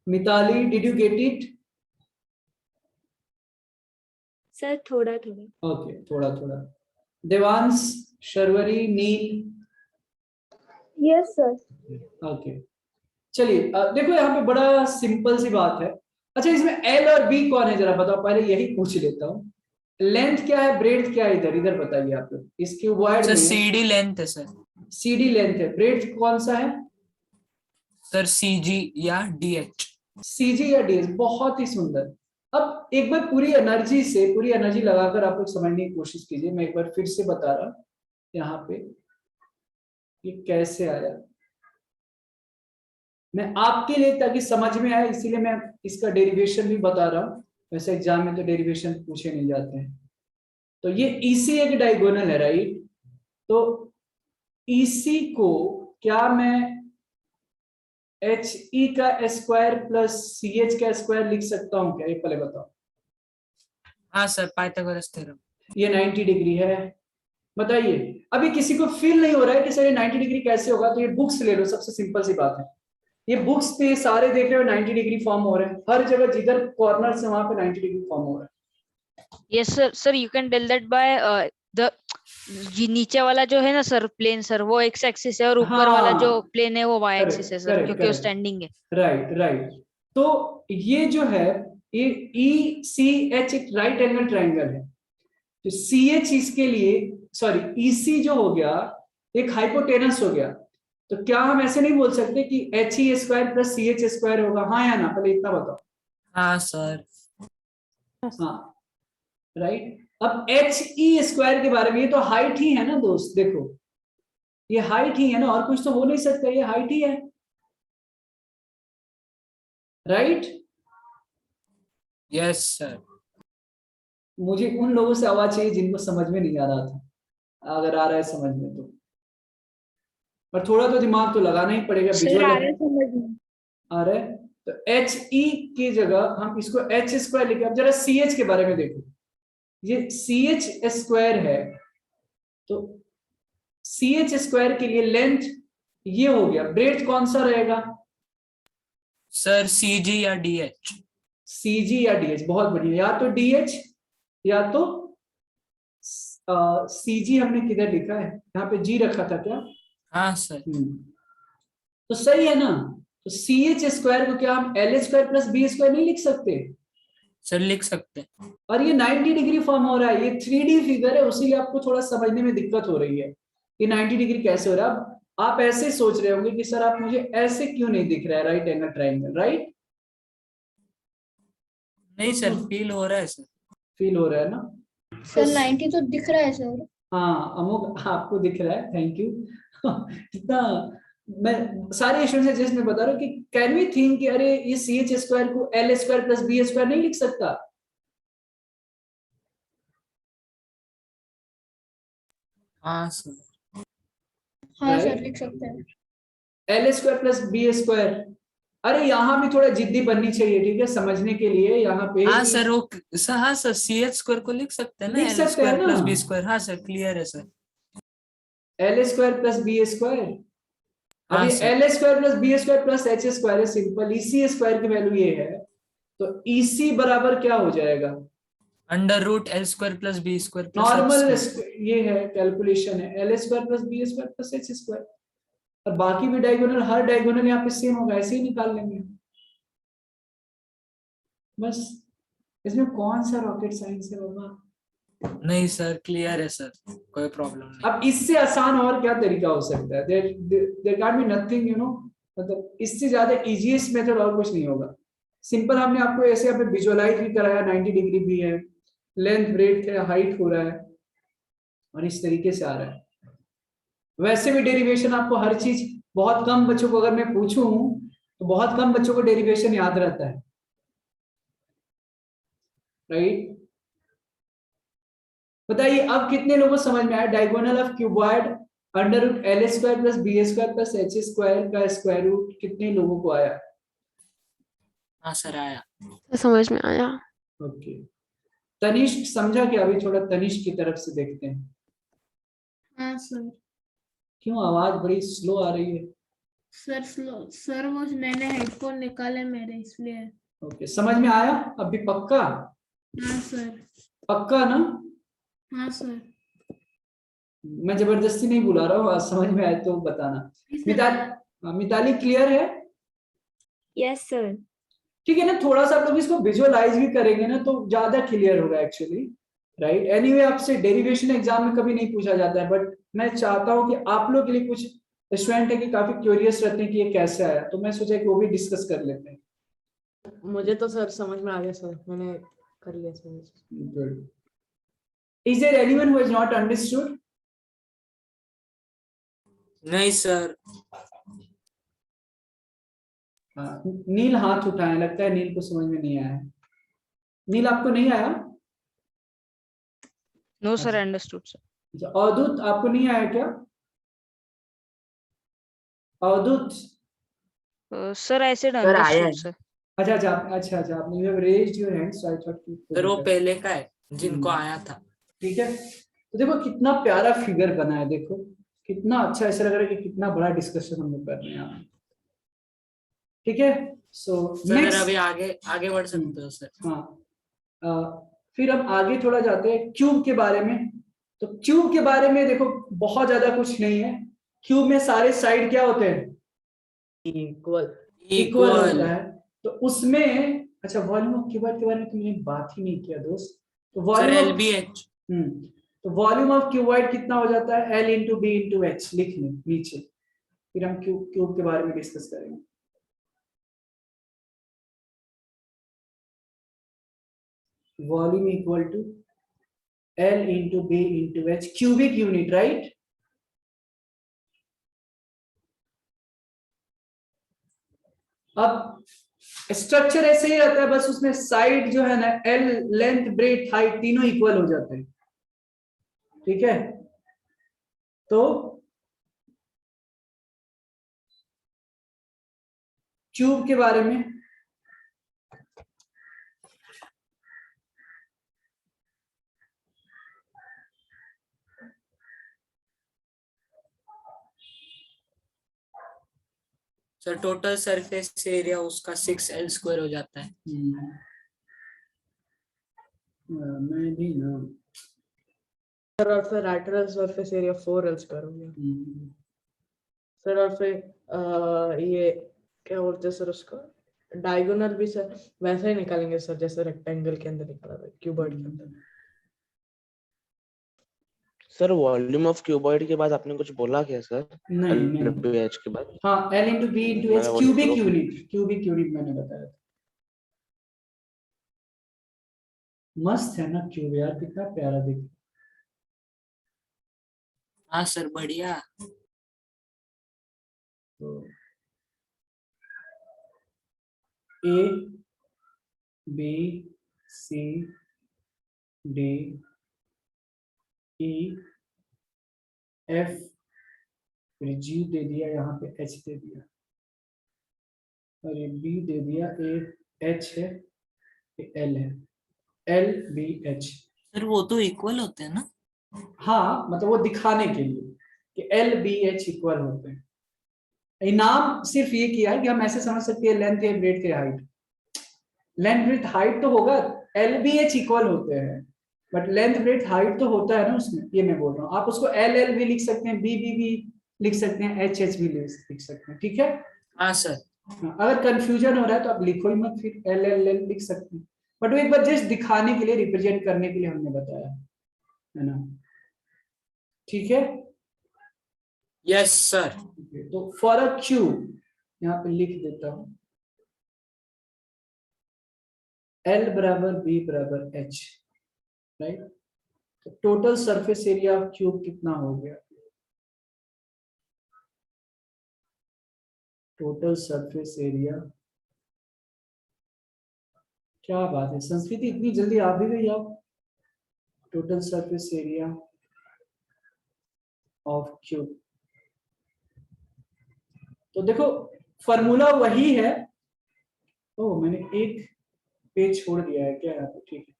Mitali, did you get it? Sir थोड़ा थोड़ा. ओके, थोड़ा थोड़ा. Devansh, Sharvari, Neel. Yes sir. Okay, चलिए. देखो यहाँ पे बड़ा सिंपल सी बात है. अच्छा, इसमें एल और बी कौन है जरा बताओ. पहले यही पूछ लेता हूँ. लेंथ क्या है, ब्रेड्थ क्या है? इधर इधर बताइए आप लोग. इसकी वाइड सर सीडी लेंथ है सर. सीडी लेंथ है. ब्रेड्थ कौन सा है? सर सीजी या डीएच. सीजी या डीएच. बहुत ही सुंदर. अब एक बार पूरी एनर्जी लगाकर आप लोग समझने की कोशिश कीजिए. मैं एक बार फिर से बता रहा हूँ यहाँ पे ये कैसे आया. मैं आपके लिए ताकि समझ में आए इसीलिए मैं इसका डेरिवेशन भी बता रहा हूँ. वैसे एग्जाम में तो डेरिवेशन पूछे नहीं जाते हैं. तो ये ईसी एक डायगोनल है राइट. तो ईसी को क्या मैं एच ई का स्क्वायर प्लस सी एच का स्क्वायर लिख सकता हूँ क्या? ये पहले बताओ. हाँ सर, पाइथागोरस थ्योरम. ये 90 डिग्री है. बताइए. अभी किसी को फील नहीं हो रहा है कि सर ये 90 डिग्री कैसे होगा? तो ये बुक्स ले लो. सबसे सिंपल सी बात है. ये बुक्स पे सारे देख रहे हो 90 डिग्री फॉर्म हो रहे हैं. हर जगह जिधर कॉर्नर से वहां पे 90 डिग्री फॉर्म हो रहा है. Yes sir. Sir you can tell that by the नीचे वाला जो है ना सर प्लेन सर, वो एक्स एक्सिस है और ऊपर वाला जो प्लेन है वो वाई एक्सिस है सर, क्योंकि वो स्टैंडिंग है. Right right. तो ये जो है ये ई सी एच एक राइट एंगल ट्राइंगल है. तो सी एच इसके लिए सॉरी ईसी जो हो गया एक हाइपोटेनस हो गया. तो क्या हम ऐसे नहीं बोल सकते कि H E square plus C H square होगा? हाँ या ना? पहले इतना बताओ. हाँ सर. हाँ राइट. अब एच ई स्क्वायर के बारे में, ये तो हाइट ही है ना दोस्त. देखो ये हाइट ही है ना, और कुछ तो हो नहीं सकता. ये हाइट ही है राइट. Yes sir. मुझे उन लोगों से आवाज चाहिए जिनको समझ में नहीं आ रहा था. अगर आ रहा है समझ में तो, पर थोड़ा तो दिमाग तो लगाना ही पड़ेगा. विजुअल आ रहा है. तो एच ई की जगह हम इसको एच स्क्वायर लिखे. अब जरा सी एच के बारे में देखो. ये सी एच स्क्वायर है. तो सी एच स्क्वायर के लिए लेंथ ये हो गया. ब्रेड्थ कौन सा रहेगा? सर सीजी या डीएच. सीजी या डीएच. बहुत बढ़िया. या तो डीएच या तो सीजी. हमने किधर लिखा है? यहाँ पे जी रखा था क्या? हाँ सर. तो सही है ना. तो सी एच स्क्वायर को क्या हम L square plus B square नहीं लिख सकते? सर लिख सकते हैं. और ये 90 डिग्री फॉर्म हो रहा है. ये 3D फिगर है, उसीलिए आपको थोड़ा समझने में दिक्कत हो रही है. ये 90 डिग्री कैसे हो रहा है? अब आप ऐसे सोच रहे होंगे कि सर आप मुझे ऐसे क्यों नहीं दिख रहा है राइट एंगल ट्राइंगल. राइट. नहीं सर, फील हो रहा है सर. फील हो रहा है ना सर? 90 तो दिख रहा है सर. हाँ अमुक आपको दिख रहा है. Thank you. कितना मैं सारे स्टूडेंट से जस्ट मैं बता रहा हूँ कि कैन वी थिंक कि अरे ये सी एच स्क्वायर को L square plus B square नहीं लिख सकता? हाँ सर. हाँ सर लिख सकते हैं. L square plus B square. अरे यहाँ भी थोड़ा जिद्दी बननी चाहिए ठीक है समझने के लिए. यहाँ पे हाँ सर वो सर. हाँ सर सी एच स्क्वायर को लिख सकते हैं ना, लिख एल सकते हैं स्क्वायर ना? Plus B square. हाँ सर क्लियर है sir. L square plus B square. हाँ अभी sir. L square plus B square plus H square है सिंपल, इसी स्क्वायर की वैल्यू ये है, तो इसी बराबर क्या हो जाएगा, under root L square plus B square plus normal ये है कैलकुलेशन है, L square plus B square plus H square, और बाकी भी डायगोनल, हर डायगोनल यहाँ पे सेम होगा, ऐसे ही निकाल लेंगे बस। इसमें कौन सा रॉकेट साइंस है बाबा। नहीं सर, क्लियर है सर, कोई प्रॉब्लम नहीं। अब इससे आसान और क्या तरीका हो सकता है, there can be nothing, you know, मतलब इससे ज्यादा इजीएस्ट मेथड और कुछ नहीं होगा। सिंपल हमने आपको ऐसे यहाँ पे विजुअलाइज भी कराया, 90 डिग्री भी है, लेंथ ब्रेड्थ है, हाइट हो रहा है, और इस तरीके से आ रहा है। वैसे भी डेरिवेशन आपको हर चीज, बहुत कम बच्चों को अगर मैं पूछूं तो बहुत कम बच्चों को डेरिवेशन याद रहता है, राइट। बताइए अब कितने लोगों को समझ में आया diagonal of cuboid under root L square plus B square plus H square का स्क्वायर रूट कितने लोगों को आया। हाँ सर आया। समझ में आया। ओके, तनिष्क समझा क्या, अभी थोड़ा तनिष्क की तरफ से देखते हैं। हाँ सर। क्यों आवाज बड़ी स्लो आ रही है। सर स्लो सर, वो मैंने हेडफोन निकाले मेरे, इसलिए। ओके, समझ में आया अभी पक्का। हाँ सर। पक्का ना। हाँ सर। मैं जबरदस्ती नहीं बुला रहा हूँ, समझ में आए तो बताना। मिताली क्लियर है। Yes sir. ठीक है ना, थोड़ा सा आप लोग इसको विजुअलाइज भी करेंगे ना तो ज्यादा क्लियर होगा एक्चुअली, राइट। एनीवे आपसे डेरिवेशन एग्जाम में कभी नहीं पूछा जाता है, बट मैं चाहता हूं कि आप लोग के लिए, कुछ स्टूडेंट है कि काफी क्यूरियस रहते हैं कि ये कैसे आया, तो मैं सोचा कि वो भी डिस्कस कर लेते हैं। मुझे तो सर समझ में आ गया सर, मैंने कर लिया समझ। Good. Is there anyone who has not understood. नहीं सर। नील हाथ उठाए, लगता है नील को समझ में नहीं आया है। नील आपको नहीं आया। No sir, understood sir. Avdhoot आपको नहीं आया क्या। Avdhoot. Sir I said sir आया अंडरस्टूड है। सर। अच्छा आपने you have raised your hand, so I thought sir वो पहले का है जिनको आया था। ठीक है, तो देखो कितना प्यारा फिगर बना है, देखो कितना अच्छा, ऐसा लग रहा है कि कितना बड़ा डिस्कशन हम लोग कर रहे हैं यहाँ। ठीक है, सो सर नेक्स्ट अभी आगे आगे बढ़ सकते हो सर। हाँ, फिर हम आगे थोड़ा जाते हैं क्यूब के बारे में। तो क्यूब के बारे में देखो बहुत ज्यादा कुछ नहीं है, क्यूब में सारे साइड क्या होते हैं, इक्वल होता है। तो उसमें अच्छा, वॉल्यूम ऑफ क्यूबॉइड के बारे में तुमने बात ही नहीं किया दोस्त। तो सर वॉल्यूम LBH। तो वॉल्यूम ऑफ क्यूबॉइड कितना हो जाता है, L into B into H, लिख लें नीचे, फिर हम क्यूब के बारे में डिस्कस करेंगे। Volume equal to L into B into H, cubic unit, right. अब स्ट्रक्चर ऐसे ही रहता है, बस उसमें साइड जो है ना, L लेंथ ब्रेथ हाइट तीनों इक्वल हो जाते हैं। ठीक है, तो क्यूब के बारे में सर टोटल सरफेस एरिया उसका 6L स्क्वायर हो जाता है। मैं भी ना सर, और फिर lateral surface area 4L square हो गया सर। और फिर ये क्या बोलते हैं सर उसको, डायगोनल भी सर वैसा ही निकालेंगे सर जैसे रेक्टेंगल के अंदर निकाला था, क्यूबॉइड के अंदर। सर वॉल्यूम ऑफ क्यूबॉइड के बाद आपने कुछ बोला क्या सर। नहीं LBH के बाद। हाँ, L into B into H, cubic unit मैंने बताया था। मस्त है ना क्यूब यार, कितना प्यारा दिख। हाँ सर बढ़िया। तो A B C D E F, फिर G दे दिया, यहाँ पे H दे दिया, और ये B दे दिया, A H है, ये L है, L B H। सर वो तो इक्वल होते हैं ना। हाँ मतलब वो दिखाने के लिए कि L B H इक्वल होते हैं। इनाम सिर्फ ये किया है कि हम ऐसे समझ सकते हैं लेंथ या ब्रेड के हाइट, लेंथ ब्रेथ हाइट तो होगा, एल बी एच इक्वल होते हैं, बट लेंथ ब्रेथ हाइट तो होता है ना उसमें, ये मैं बोल रहा हूँ। आप उसको एल एल भी लिख सकते हैं, बी बी भी लिख सकते हैं, एच एच भी लिख सकते हैं, ठीक है। हाँ सर। अगर कंफ्यूजन हो रहा है तो आप लिखो ही मत, फिर एल एल एल लिख सकते हैं, बट वो एक बार जस्ट दिखाने के लिए, रिप्रेजेंट करने के लिए हमने बताया है ना, ठीक है। Yes sir. तो फॉर अ क्यूब यहाँ पे लिख देता हूं, L बराबर B बराबर H, राइट। तो total surface area of cube कितना हो गया, टोटल सरफेस एरिया, क्या बात है संस्कृति इतनी जल्दी आ भी गई आप। Total surface area of cube, तो देखो फॉर्मूला वही है। ओ मैंने एक पेज छोड़ दिया है क्या यहाँ पे, ठीक है,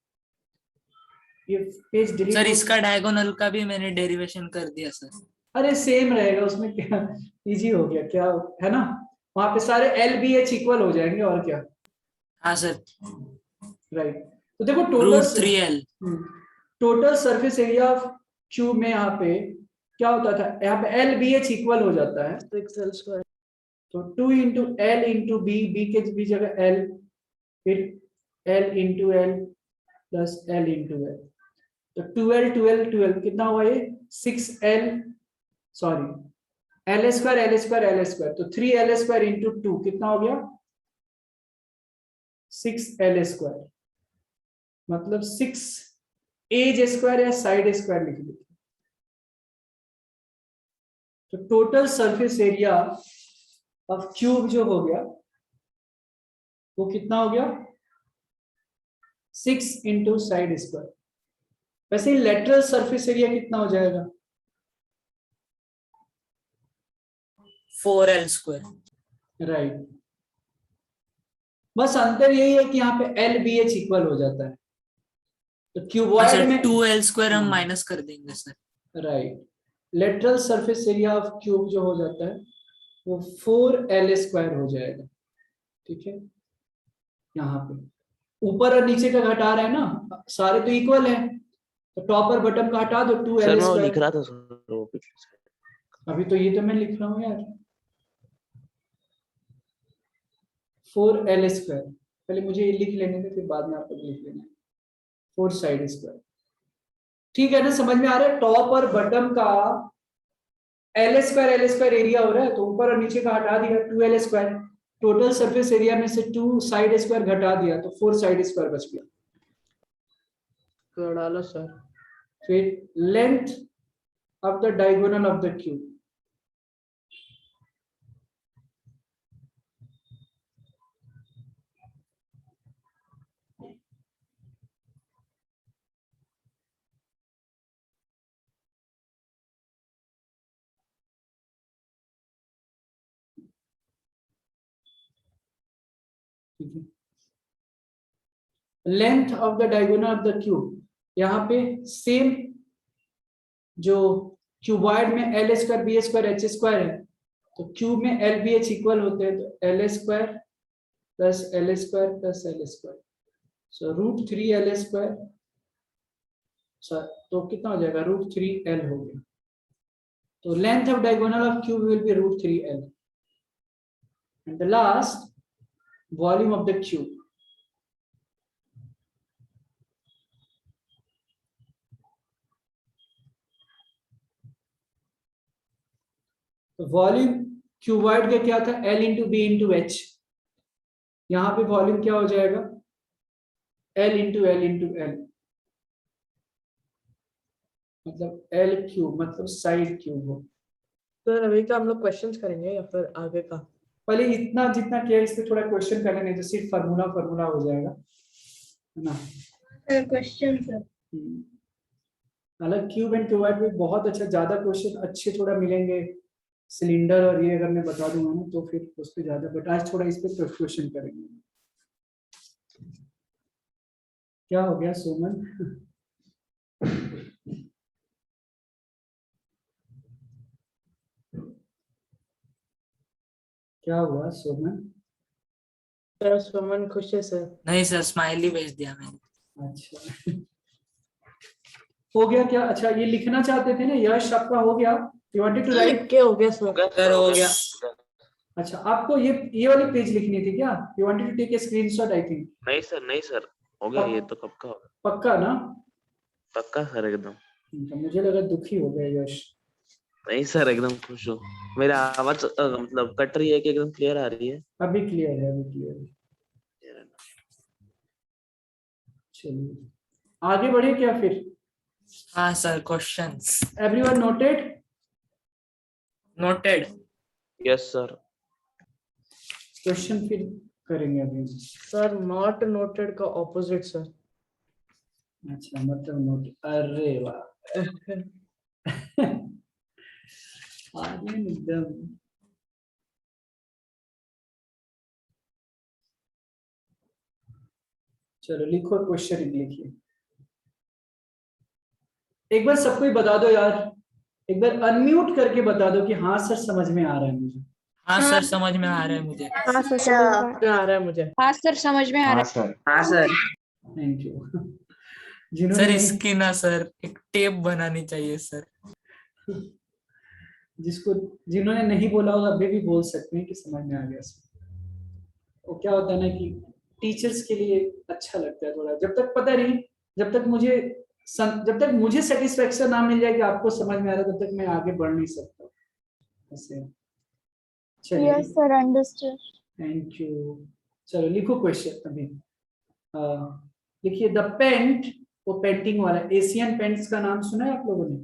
ये पेज डिलीट सर इसका डायगोनल का भी मैंने डेरिवेशन कर दिया सर। अरे सेम रहेगा उसमें, क्या इजी हो गया क्या है ना, वहां पे सारे एल बी एच इक्वल हो जाएंगे और क्या। हाँ सर। राइट, तो देखो total surface area of cube में यहाँ पे क्या होता था, यहाँ पे एल बी एच इक्वल हो जाता है, 6L square। तो 2 into L into B, B के भी जगह एल, फिर L into L plus L into L, तो 12 12 12 कितना हुआ ये 6L, sorry L square L square L square, तो 3L स्क्वायर इंटू 2 कितना हो गया 6L स्क्वायर, मतलब 6 एज स्क्वायर या साइड स्क्वायर लिख लीजिए। तो total surface area of cube जो हो गया वो कितना हो गया 6 इंटू साइड स्क्वायर। वैसे लेटरल सरफेस एरिया कितना हो जाएगा 4L स्क्वायर, राइट। बस अंतर यही है कि यहाँ पे एल बी एच इक्वल हो जाता है, तो क्यूबॉइड में 2L स्क्वायर हम माइनस कर देंगे sir, right. Lateral surface area of cube जो हो जाता है वो 4L स्क्वायर हो जाएगा, ठीक है। यहाँ पे ऊपर और नीचे का घटा रहे हैं ना, सारे तो इक्वल है, तो टॉप और बटम का हटा दो 2L सर मैं वो स्क्वायर। लिख रहा था सर वो पिछले slide। अभी तो ये तो मैं लिख रहा हूँ यार 4L स्क्वायर, पहले मुझे ये लिख लेने दे फिर बाद में आपको लिख लेना है 4 साइड स्क्वायर, ठीक है ना, समझ में आ रहा है। टॉप और बटम का एल स्क्वायर एरिया हो रहा है, तो ऊपर और नीचे का हटा दिया 2L square, total surface area में से 2 साइड स्क्वायर घटा दिया तो 4 साइड स्क्वायर बच गया। तो डालो सर, फिर length of the diagonal of the cube, ठीक है, length of the diagonal of the cube, यहाँ पे सेम जो क्यूबॉइड में L square B square H square है, तो क्यूब में एल बी एच इक्वल होते हैं, तो L square plus L square plus L square, so √3L square, तो कितना हो जाएगा √3L हो गया। तो length of diagonal of cube will be √3L, and the last volume of the cube, तो वॉल्यूम क्यूबॉइड का क्या था L into B into H, यहाँ पे वॉल्यूम क्या हो जाएगा L into L into L, मतलब L क्यूब मतलब साइड क्यूब हो। सर अभी का हम लोग क्वेश्चंस करेंगे या फिर आगे का? पहले इतना जितना किया इस पे थोड़ा क्वेश्चन करने, नहीं तो सिर्फ फार्मूला हो जाएगा है ना। क्वेश्चन सर, हालांकि क्यूब एंड क्यूबॉइड में बहुत अच्छा, ज्यादा क्वेश्चन अच्छे थोड़ा मिलेंगे, सिलेंडर और ये अगर मैं बता दूंगा ना तो फिर उस पर ज्यादा, बट आज थोड़ा इस पे क्वेश्चन करेंगे। क्या हो गया सुमन क्या हुआ सोमन? सर सुमन खुश है सर। नहीं सर, स्माइली भेज दिया मैंने। अच्छा हो गया क्या? अच्छा ये लिखना चाहते थे ना, यश आपका हो गया? You wanted to write? क्या हो गया सर? सर हो गया। अच्छा आपको ये वाली पेज लिखनी थी क्या? You wanted to take a screenshot I think. नहीं सर हो गया, ये तो कब का होगा। पक्का ना? पक्का सर एकदम। तो मुझे लगा दुखी हो गया यश। नहीं सर एकदम खुश हूँ। मेरी आवाज मतलब कट रही है कि एकदम क्लियर आ रही है? अभी क्लियर है, अभी क्लियर है। चलिए आगे बढ़े क्या फिर? हाँ sir, questions everyone noted? Noted. Yes sir. Question फिर करेंगे अभी। सर नॉट नोटेड का ऑपोजिट सर। अच्छा मतलब नोट, अरे वाह आगे एकदम। चलो लिखो क्वेश्चन, लिखिए एक बार सबको ही बता दो यार, एक बार अनम्यूट करके बता दो कि हाँ सर समझ में आ रहा है मुझे। हाँ सर समझ में आ रहा है मुझे। हाँ सर समझ में आ रहा है मुझे। हाँ सर समझ में आ रहा है। हाँ सर। Thank you. सर जिन्होंने इसकी ना सर एक टेप बनानी चाहिए सर। जिन्होंने नहीं बोला होगा अभी भी बोल सकते हैं कि समझ में आ गया सर। वो क्या होता है ना कि टीचर्स के लिए अच्छा लगता है थोड़ा, जब तक पता नहीं, जब तक मुझे सेटिस्फेक्शन ना मिल जाए कि आपको समझ में आ रहा है, तब तक मैं आगे बढ़ नहीं सकता ऐसे। चलिए yes sir understood. Thank you. चलो लिखो क्वेश्चन अभी। लिखिए द पेंट, वो पेंटिंग वाला, एशियन पेंट्स का नाम सुना है आप लोगों ने?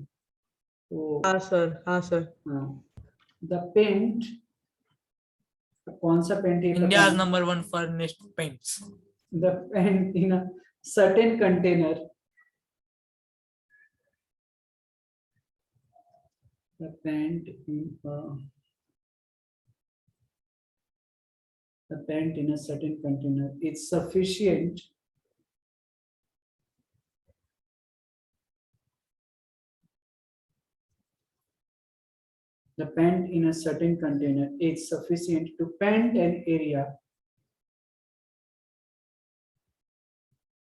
तो हाँ सर, हाँ सर। हाँ द पेंट, कौन सा पेंट है पता इंडिया नहीं। Number 1 furnished paints. The paint in a certain container, the paint in a certain container is sufficient the paint in a certain container is sufficient to paint an area,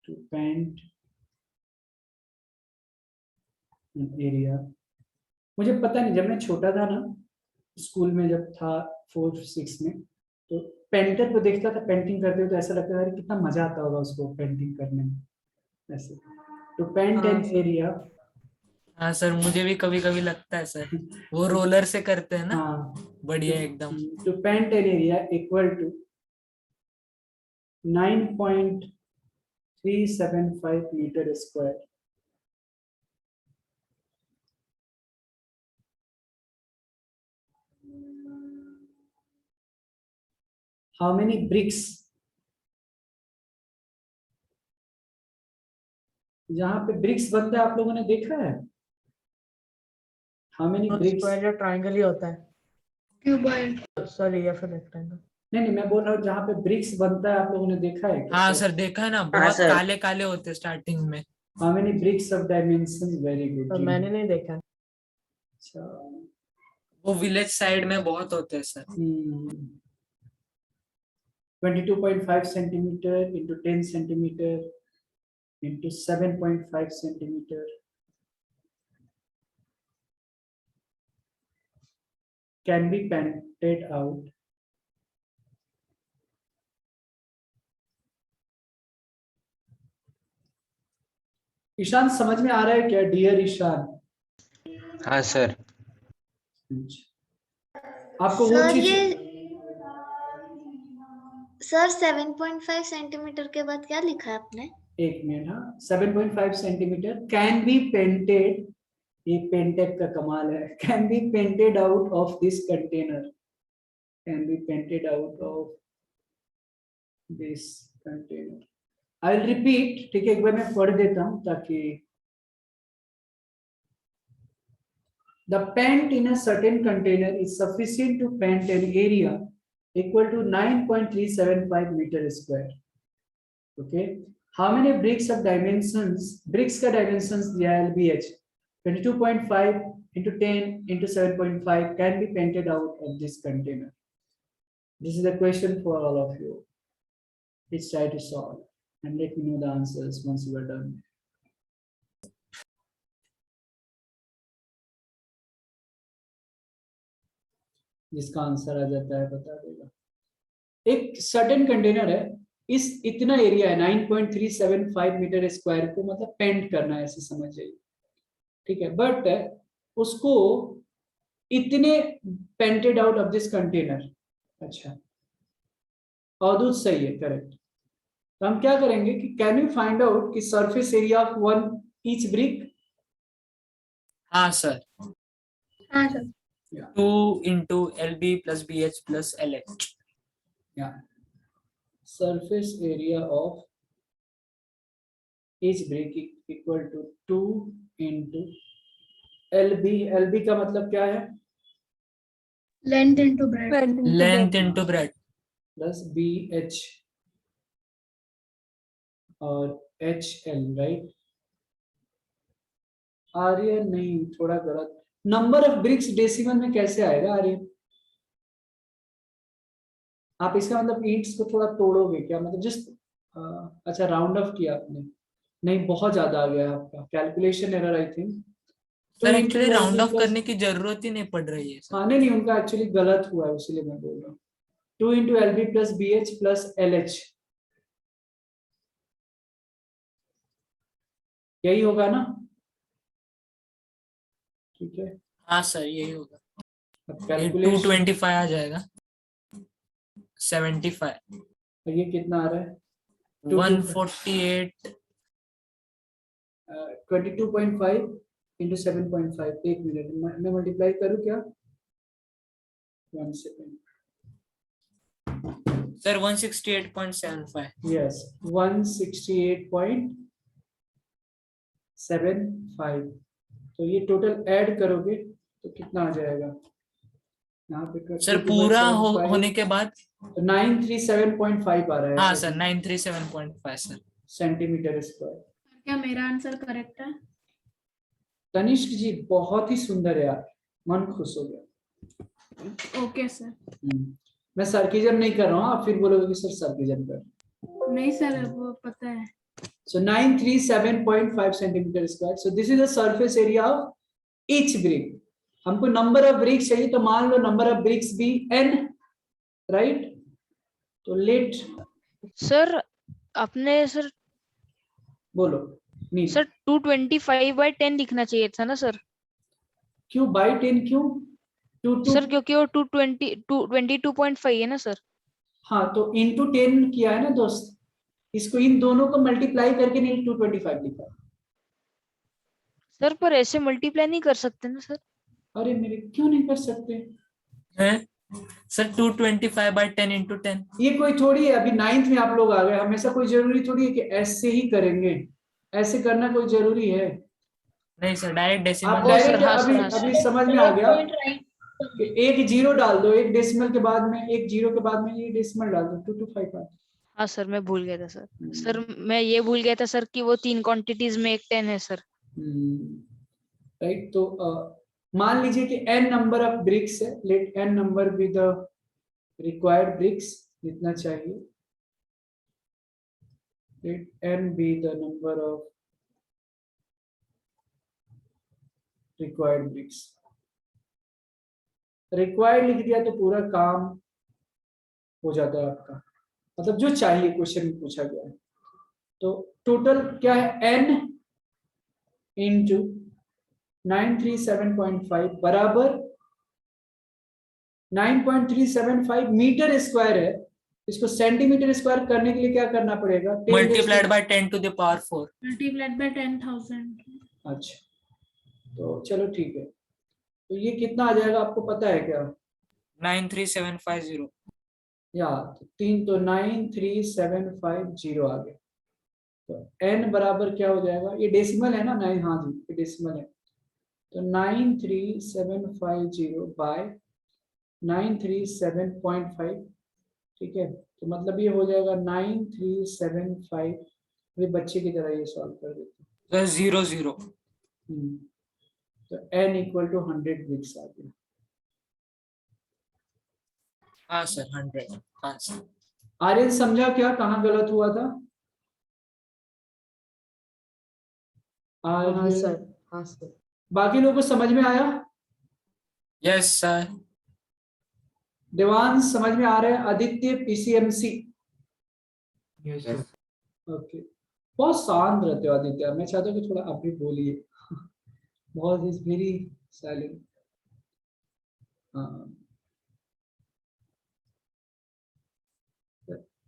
to paint an area। मुझे पता नहीं, जब मैं छोटा था ना, school में जब था 4th-6th में, तो पेंटर को देखता था पेंटिंग करते हुए, तो ऐसा लगता था कितना मजा आता होगा उसको पेंटिंग करने में ऐसे। To paint an area. हाँ सर मुझे भी कभी कभी लगता है सर, वो रोलर से करते हैं ना। हाँ बढ़िया एकदम। To paint an area equal to 9.375 metre square. How many bricks? जहाँ पे ब्रिक्स बनता है आप लोगों ने देखा है? How many bricks? स्क्वायर या ट्रायंगल ही होता है। क्यूबॉइड। सॉरी, या फिर रेक्टेंगल। नहीं मैं बोल रहा हूँ जहाँ पे ब्रिक्स बनता है, आप लोगों ने देखा है क्या? हाँ सर देखा है ना, बहुत सर। काले काले होते हैं स्टार्टिंग में। How many bricks of dimensions? Very good. तो मैंने नहीं देखा। अच्छा वो विलेज साइड में बहुत होते हैं sir. 22.5 centimeter into 10 centimeter into 7.5 centimeter can be painted out Ishan समझ में आ रहा है क्या डियर ईशान? हाँ सर। आपको वो चीज सर 7.5 सेंटीमीटर के बाद क्या लिखा है आपने? एक मिनट। हाँ 7.5 सेंटीमीटर कैन बी पेंटेड, ये पेंटेड का कमाल है, can be painted out of this container, can be painted out of this container. I will repeat, ठीक है एक बार मैं पढ़ देता हूं ताकि the paint in a certain container is sufficient to paint an area equal to 9.375 meter square. Okay, how many bricks of dimensions, bricks का dimensions दिया है LBH 22.5 into 10 into 7.5 can be painted out of this container. This is a question for all of you. Please try to solve and let me know the answers once you are done. जिसका answer आ जाता है बता देगा। एक certain container है, इस इतना area है 9.375 मीटर स्क्वायर को मतलब पेंट करना है, ऐसे समझ जाइए, ठीक है। बट उसको इतने painted out of this container, अच्छा अवधूत सही है, करेक्ट। तो हम क्या करेंगे कि कैन यू फाइंड आउट कि surface area of one each brick? हाँ सर, हाँ sir. 2 into LB plus BH plus LH. Yeah. Surface area of each brick equal to 2 into LB. LB का मतलब क्या है? Length into breadth. Length into breadth. Plus BH और HL, right? Aryan नहीं, थोड़ा गलत। नंबर ऑफ ब्रिक्स डेसिमल में कैसे आएगा आर्यन? आप इसका मतलब ईंट्स को थोड़ा तोड़ोगे क्या, मतलब जस्ट अच्छा राउंड ऑफ किया आपने? नहीं, बहुत ज्यादा आ गया आपका calculation error I think. Sir actually round of करने की जरूरत ही नहीं पड़ रही है सर। हाँ नहीं, उनका एक्चुअली गलत हुआ है, इसीलिए मैं बोल रहा हूँ। 2 into LB plus BH plus LH, यही होगा ना? ठीक है, हाँ सर यही होगा। अब ये कैलकुलेशन 225 आ जाएगा, 75, ये कितना आ रहा है? 148, 22.5 into 7.5। एक मिनट मैं मल्टीप्लाई करूँ क्या? 1 सेकेंड। सर 168.75। यस, 168.75। तो ये टोटल ऐड करोगे तो कितना आ जाएगा यहाँ पे? सर पूरा होने के बाद 937.5 आ रहा है। हाँ सर 937.5 सर सेंटीमीटर स्क्वायर। क्या मेरा आंसर करेक्ट है? तनिष्क जी बहुत ही सुंदर है यार, मन खुश हो गया। Okay sir. मैं सर्किजम नहीं कर रहा हूँ, आप फिर बोलोगे कि सर सर्किजम कर। नहीं सर, वो पता है। So 937.5 centimeter square. So this is the surface area of each brick. हमको number of bricks चाहिए, तो मान लो number of bricks be n, right? तो let सर अपने सर बोलो नहीं सर 225/10 लिखना चाहिए था ना सर? क्यों by 10 क्यों? सर क्योंकि वो 22.5 है ना सर? हाँ तो into 10 किया है ना दोस्त, इसको इन दोनों को मल्टीप्लाई करके नहीं 225 लिखा। सर पर ऐसे मल्टीप्लाई नहीं कर सकते ना सर? अरे मेरे, क्यों नहीं कर सकते हैं? Sir 225/10 into 10। ये कोई थोड़ी है, अभी 9th में आप लोग आ गए, हमेशा कोई जरूरी थोड़ी है कि ऐसे ही करेंगे, ऐसे करना कोई जरूरी है? नहीं सर डायरेक्ट आप डेसिमल। डायरेक्ट हाँ अभी सर, अभी समझ में आ गया कि एक जीरो डाल दो, एक डेसिमल के बाद में, एक जीरो के बाद में ये डेसिमल डाल दो, 225 आ। हाँ सर मैं भूल गया था सर। सर मैं ये भूल गया था सर कि वो 3 क्वांटिटीज में एक 10 है सर। राइट, तो मान लीजिए कि n नंबर ऑफ ब्रिक्स है, let n number be the required bricks, जितना चाहिए, let n be the number of required bricks. Required लिख दिया तो पूरा काम हो जाता है आपका, मतलब जो चाहिए क्वेश्चन में पूछा गया है। तो टोटल क्या है, n इंटू 937.5 बराबर 9.375 मीटर स्क्वायर है। इसको सेंटीमीटर स्क्वायर करने के लिए क्या करना पड़ेगा? Multiplied by 10 to the power 4। Multiplied by 10,000। अच्छा तो चलो ठीक है, तो ये कितना आ जाएगा आपको पता है क्या? 93750। या तो 3 तो 93750 आ गया। तो n बराबर क्या हो जाएगा? ये डेसिमल है ना? 9, हाँ जी ये डेसिमल है। तो 93750 बाय 937.5, ठीक है। तो मतलब ये हो जाएगा 9375। वे बच्चे की तरह ये सॉल्व कर देते हैं। 0 0। तो n इक्वल टू 100 ब्रिक्स आ गया। हाँ सर 100। हाँ सर। आर्यन समझा क्या, कहाँ गलत हुआ था? हाँ आर्यन, सर, हाँ सर। बाकी लोगों को समझ में आया? Yes sir. देवांश समझ में आ रहा है? Aditya PCMC? Yes sir. Okay, बहुत शांत रहते हो आदित्य, मैं चाहता हूँ कि थोड़ा आप भी बोलिए। बहुत is very silent.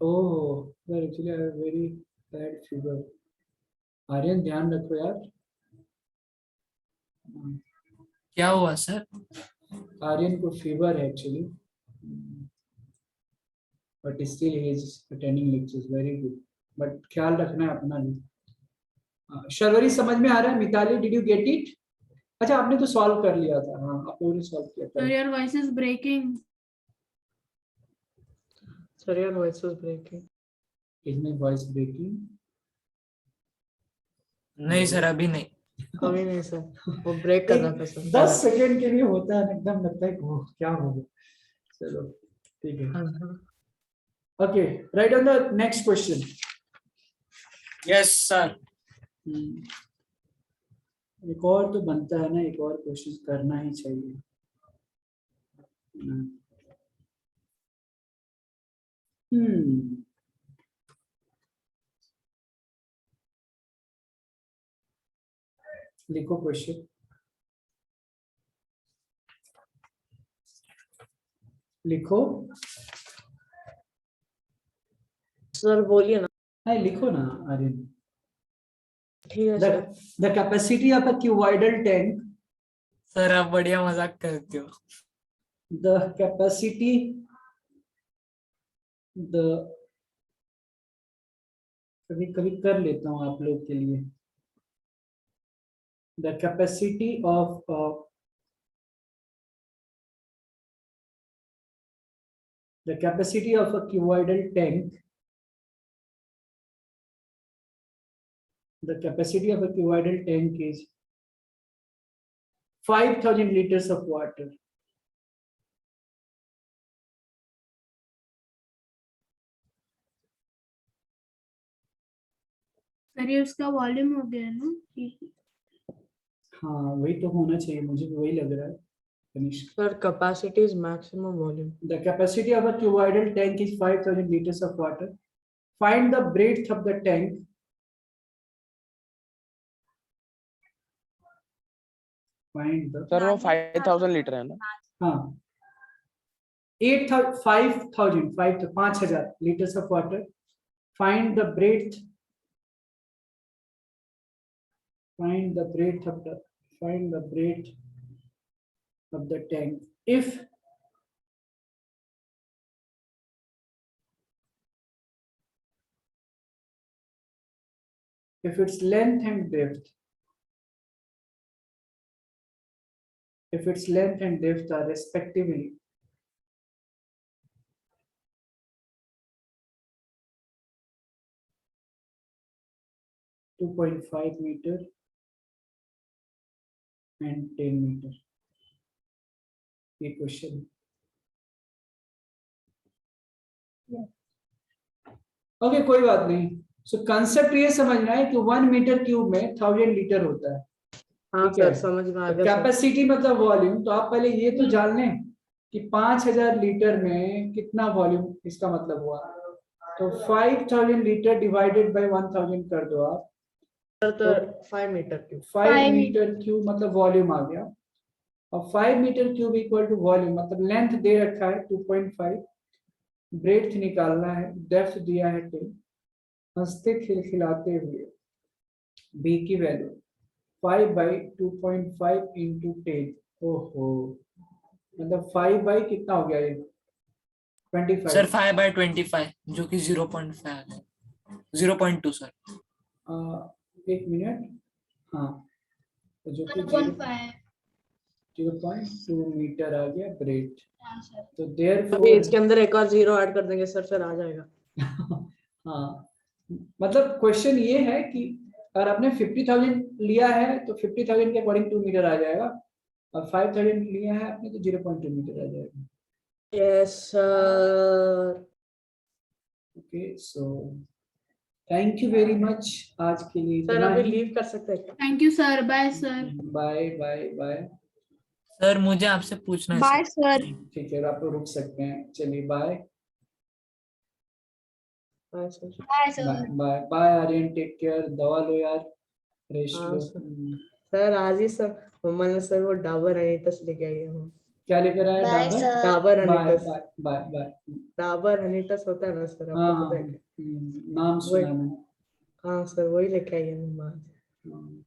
Oh sir, actually I have very bad fever. Aryan ध्यान रखो यार। क्या हुआ सर? आर्यन को फीवर है actually, but still he is attending lectures, very good. But ख्याल रखना है अपना भी। शर्वरी समझ में आ रहा है? Mitali did you get it? अच्छा, आपने तो सॉल्व कर लिया था। हाँ, आपने भी सॉल्व किया Sir, था। your voice is breaking. Sir यार voice was breaking. Is my voice breaking? नहीं सर, अभी नहीं। अभी नहीं सर, वो ब्रेक कर रहा था सर। 10 सेकेंड के लिए होता है, एकदम लगता है कि ओह, क्या हो गया। चलो ठीक है। Okay, right on the next question. Yes sir. एक और तो बनता है ना, एक और कोशिश करना ही चाहिए। लिखो क्वेश्चन, लिखो। सर बोलिए ना। हाँ, लिखो ना आर्यन। ठीक है sir. The capacity of a cuboidal tank. Sir आप बढ़िया मजाक करते हो। The capacity, the कभी कभी कर लेता हूँ आप लोग के लिए। The capacity of the capacity of a cuboidal tank. The capacity of a cuboidal tank is 5,000 liters of water. Sir ये उसका वॉल्यूम हो गया ना? हाँ, वही तो होना चाहिए, मुझे भी वही लग रहा है। Finish. Sir, capacity is maximum volume. The capacity of a cuboidal tank is 5,000 liters of water. Find the breadth of the tank. Find the. Sir वो 5,000 लीटर है ना? हाँ, 5,000 liters of water. Find the breadth. Find the breadth of the. Find the breadth of the tank. If its length and depth. If its length and depth are respectively 2.5 meter and 10 meter. ये question. Okay, कोई बात नहीं। सो concept ये समझना है कि 1 metre cube में 1000 litre होता है। हाँ ठीक है, सर, समझ में आ तो गया सर। कैपेसिटी मतलब वॉल्यूम। तो आप पहले ये तो जान लें कि 5000 लीटर में कितना वॉल्यूम, इसका मतलब हुआ। तो 5000 लीटर डिवाइडेड बाय 1000 कर दो आप। तो 5 मीटर क्यूब। 5 मीटर क्यूब मतलब वॉल्यूम आ गया। और 5 metre cube equal to volume मतलब लेंथ दे रखा है 2.5, ब्रेड्थ निकालना है, डेप्थ दिया है 10। हंसते खिलखिलाते हुए बी की वैल्यू 5/2.5 इंटू 10। ओहो, मतलब 5 बाई कितना हो गया ये? 25। सर 5/25 जो कि 0.5 है। 0.2 सर। एक मिनट। हाँ, तो जो कि 0.2 मीटर आ गया ब्रेड। तो अभी इसके अंदर एक और 0 ऐड कर देंगे सर, फिर आ जाएगा। हाँ, मतलब क्वेश्चन ये है कि अगर आपने 50,000 लिया है तो 50,000 के अकॉर्डिंग 2 मीटर आ जाएगा, और 5,000 लिया है आपने तो 0.2 मीटर आ जाएगा। Yes sir. Okay so thank you very much आज के लिए सर इतना अभी ही। लीव कर सकते हैं क्या? Thank you sir, bye sir. Bye bye bye. Sir मुझे आपसे पूछना है बाय सर। सर। ठीक है आप रुक सकते हैं, चलिए बाय हाँ sir. Bye sir. Bye bye bye Aryan, take care, दवा लो यार, रेस्ट हाँ लो। सर। सर आज ही सर मम्मा ने सर वो डाबर हनीटस लेके आई है हम। क्या लेकर आया? By Dabur? Sir. Dabur by Honitus. Bye bye bye. Dabur Honitus होता है ना सर, हाँ आपको हाँ पता है क्या? नाम वही। सुना मैंने। हाँ सर वही लेके आई है मम्मा। हाँ।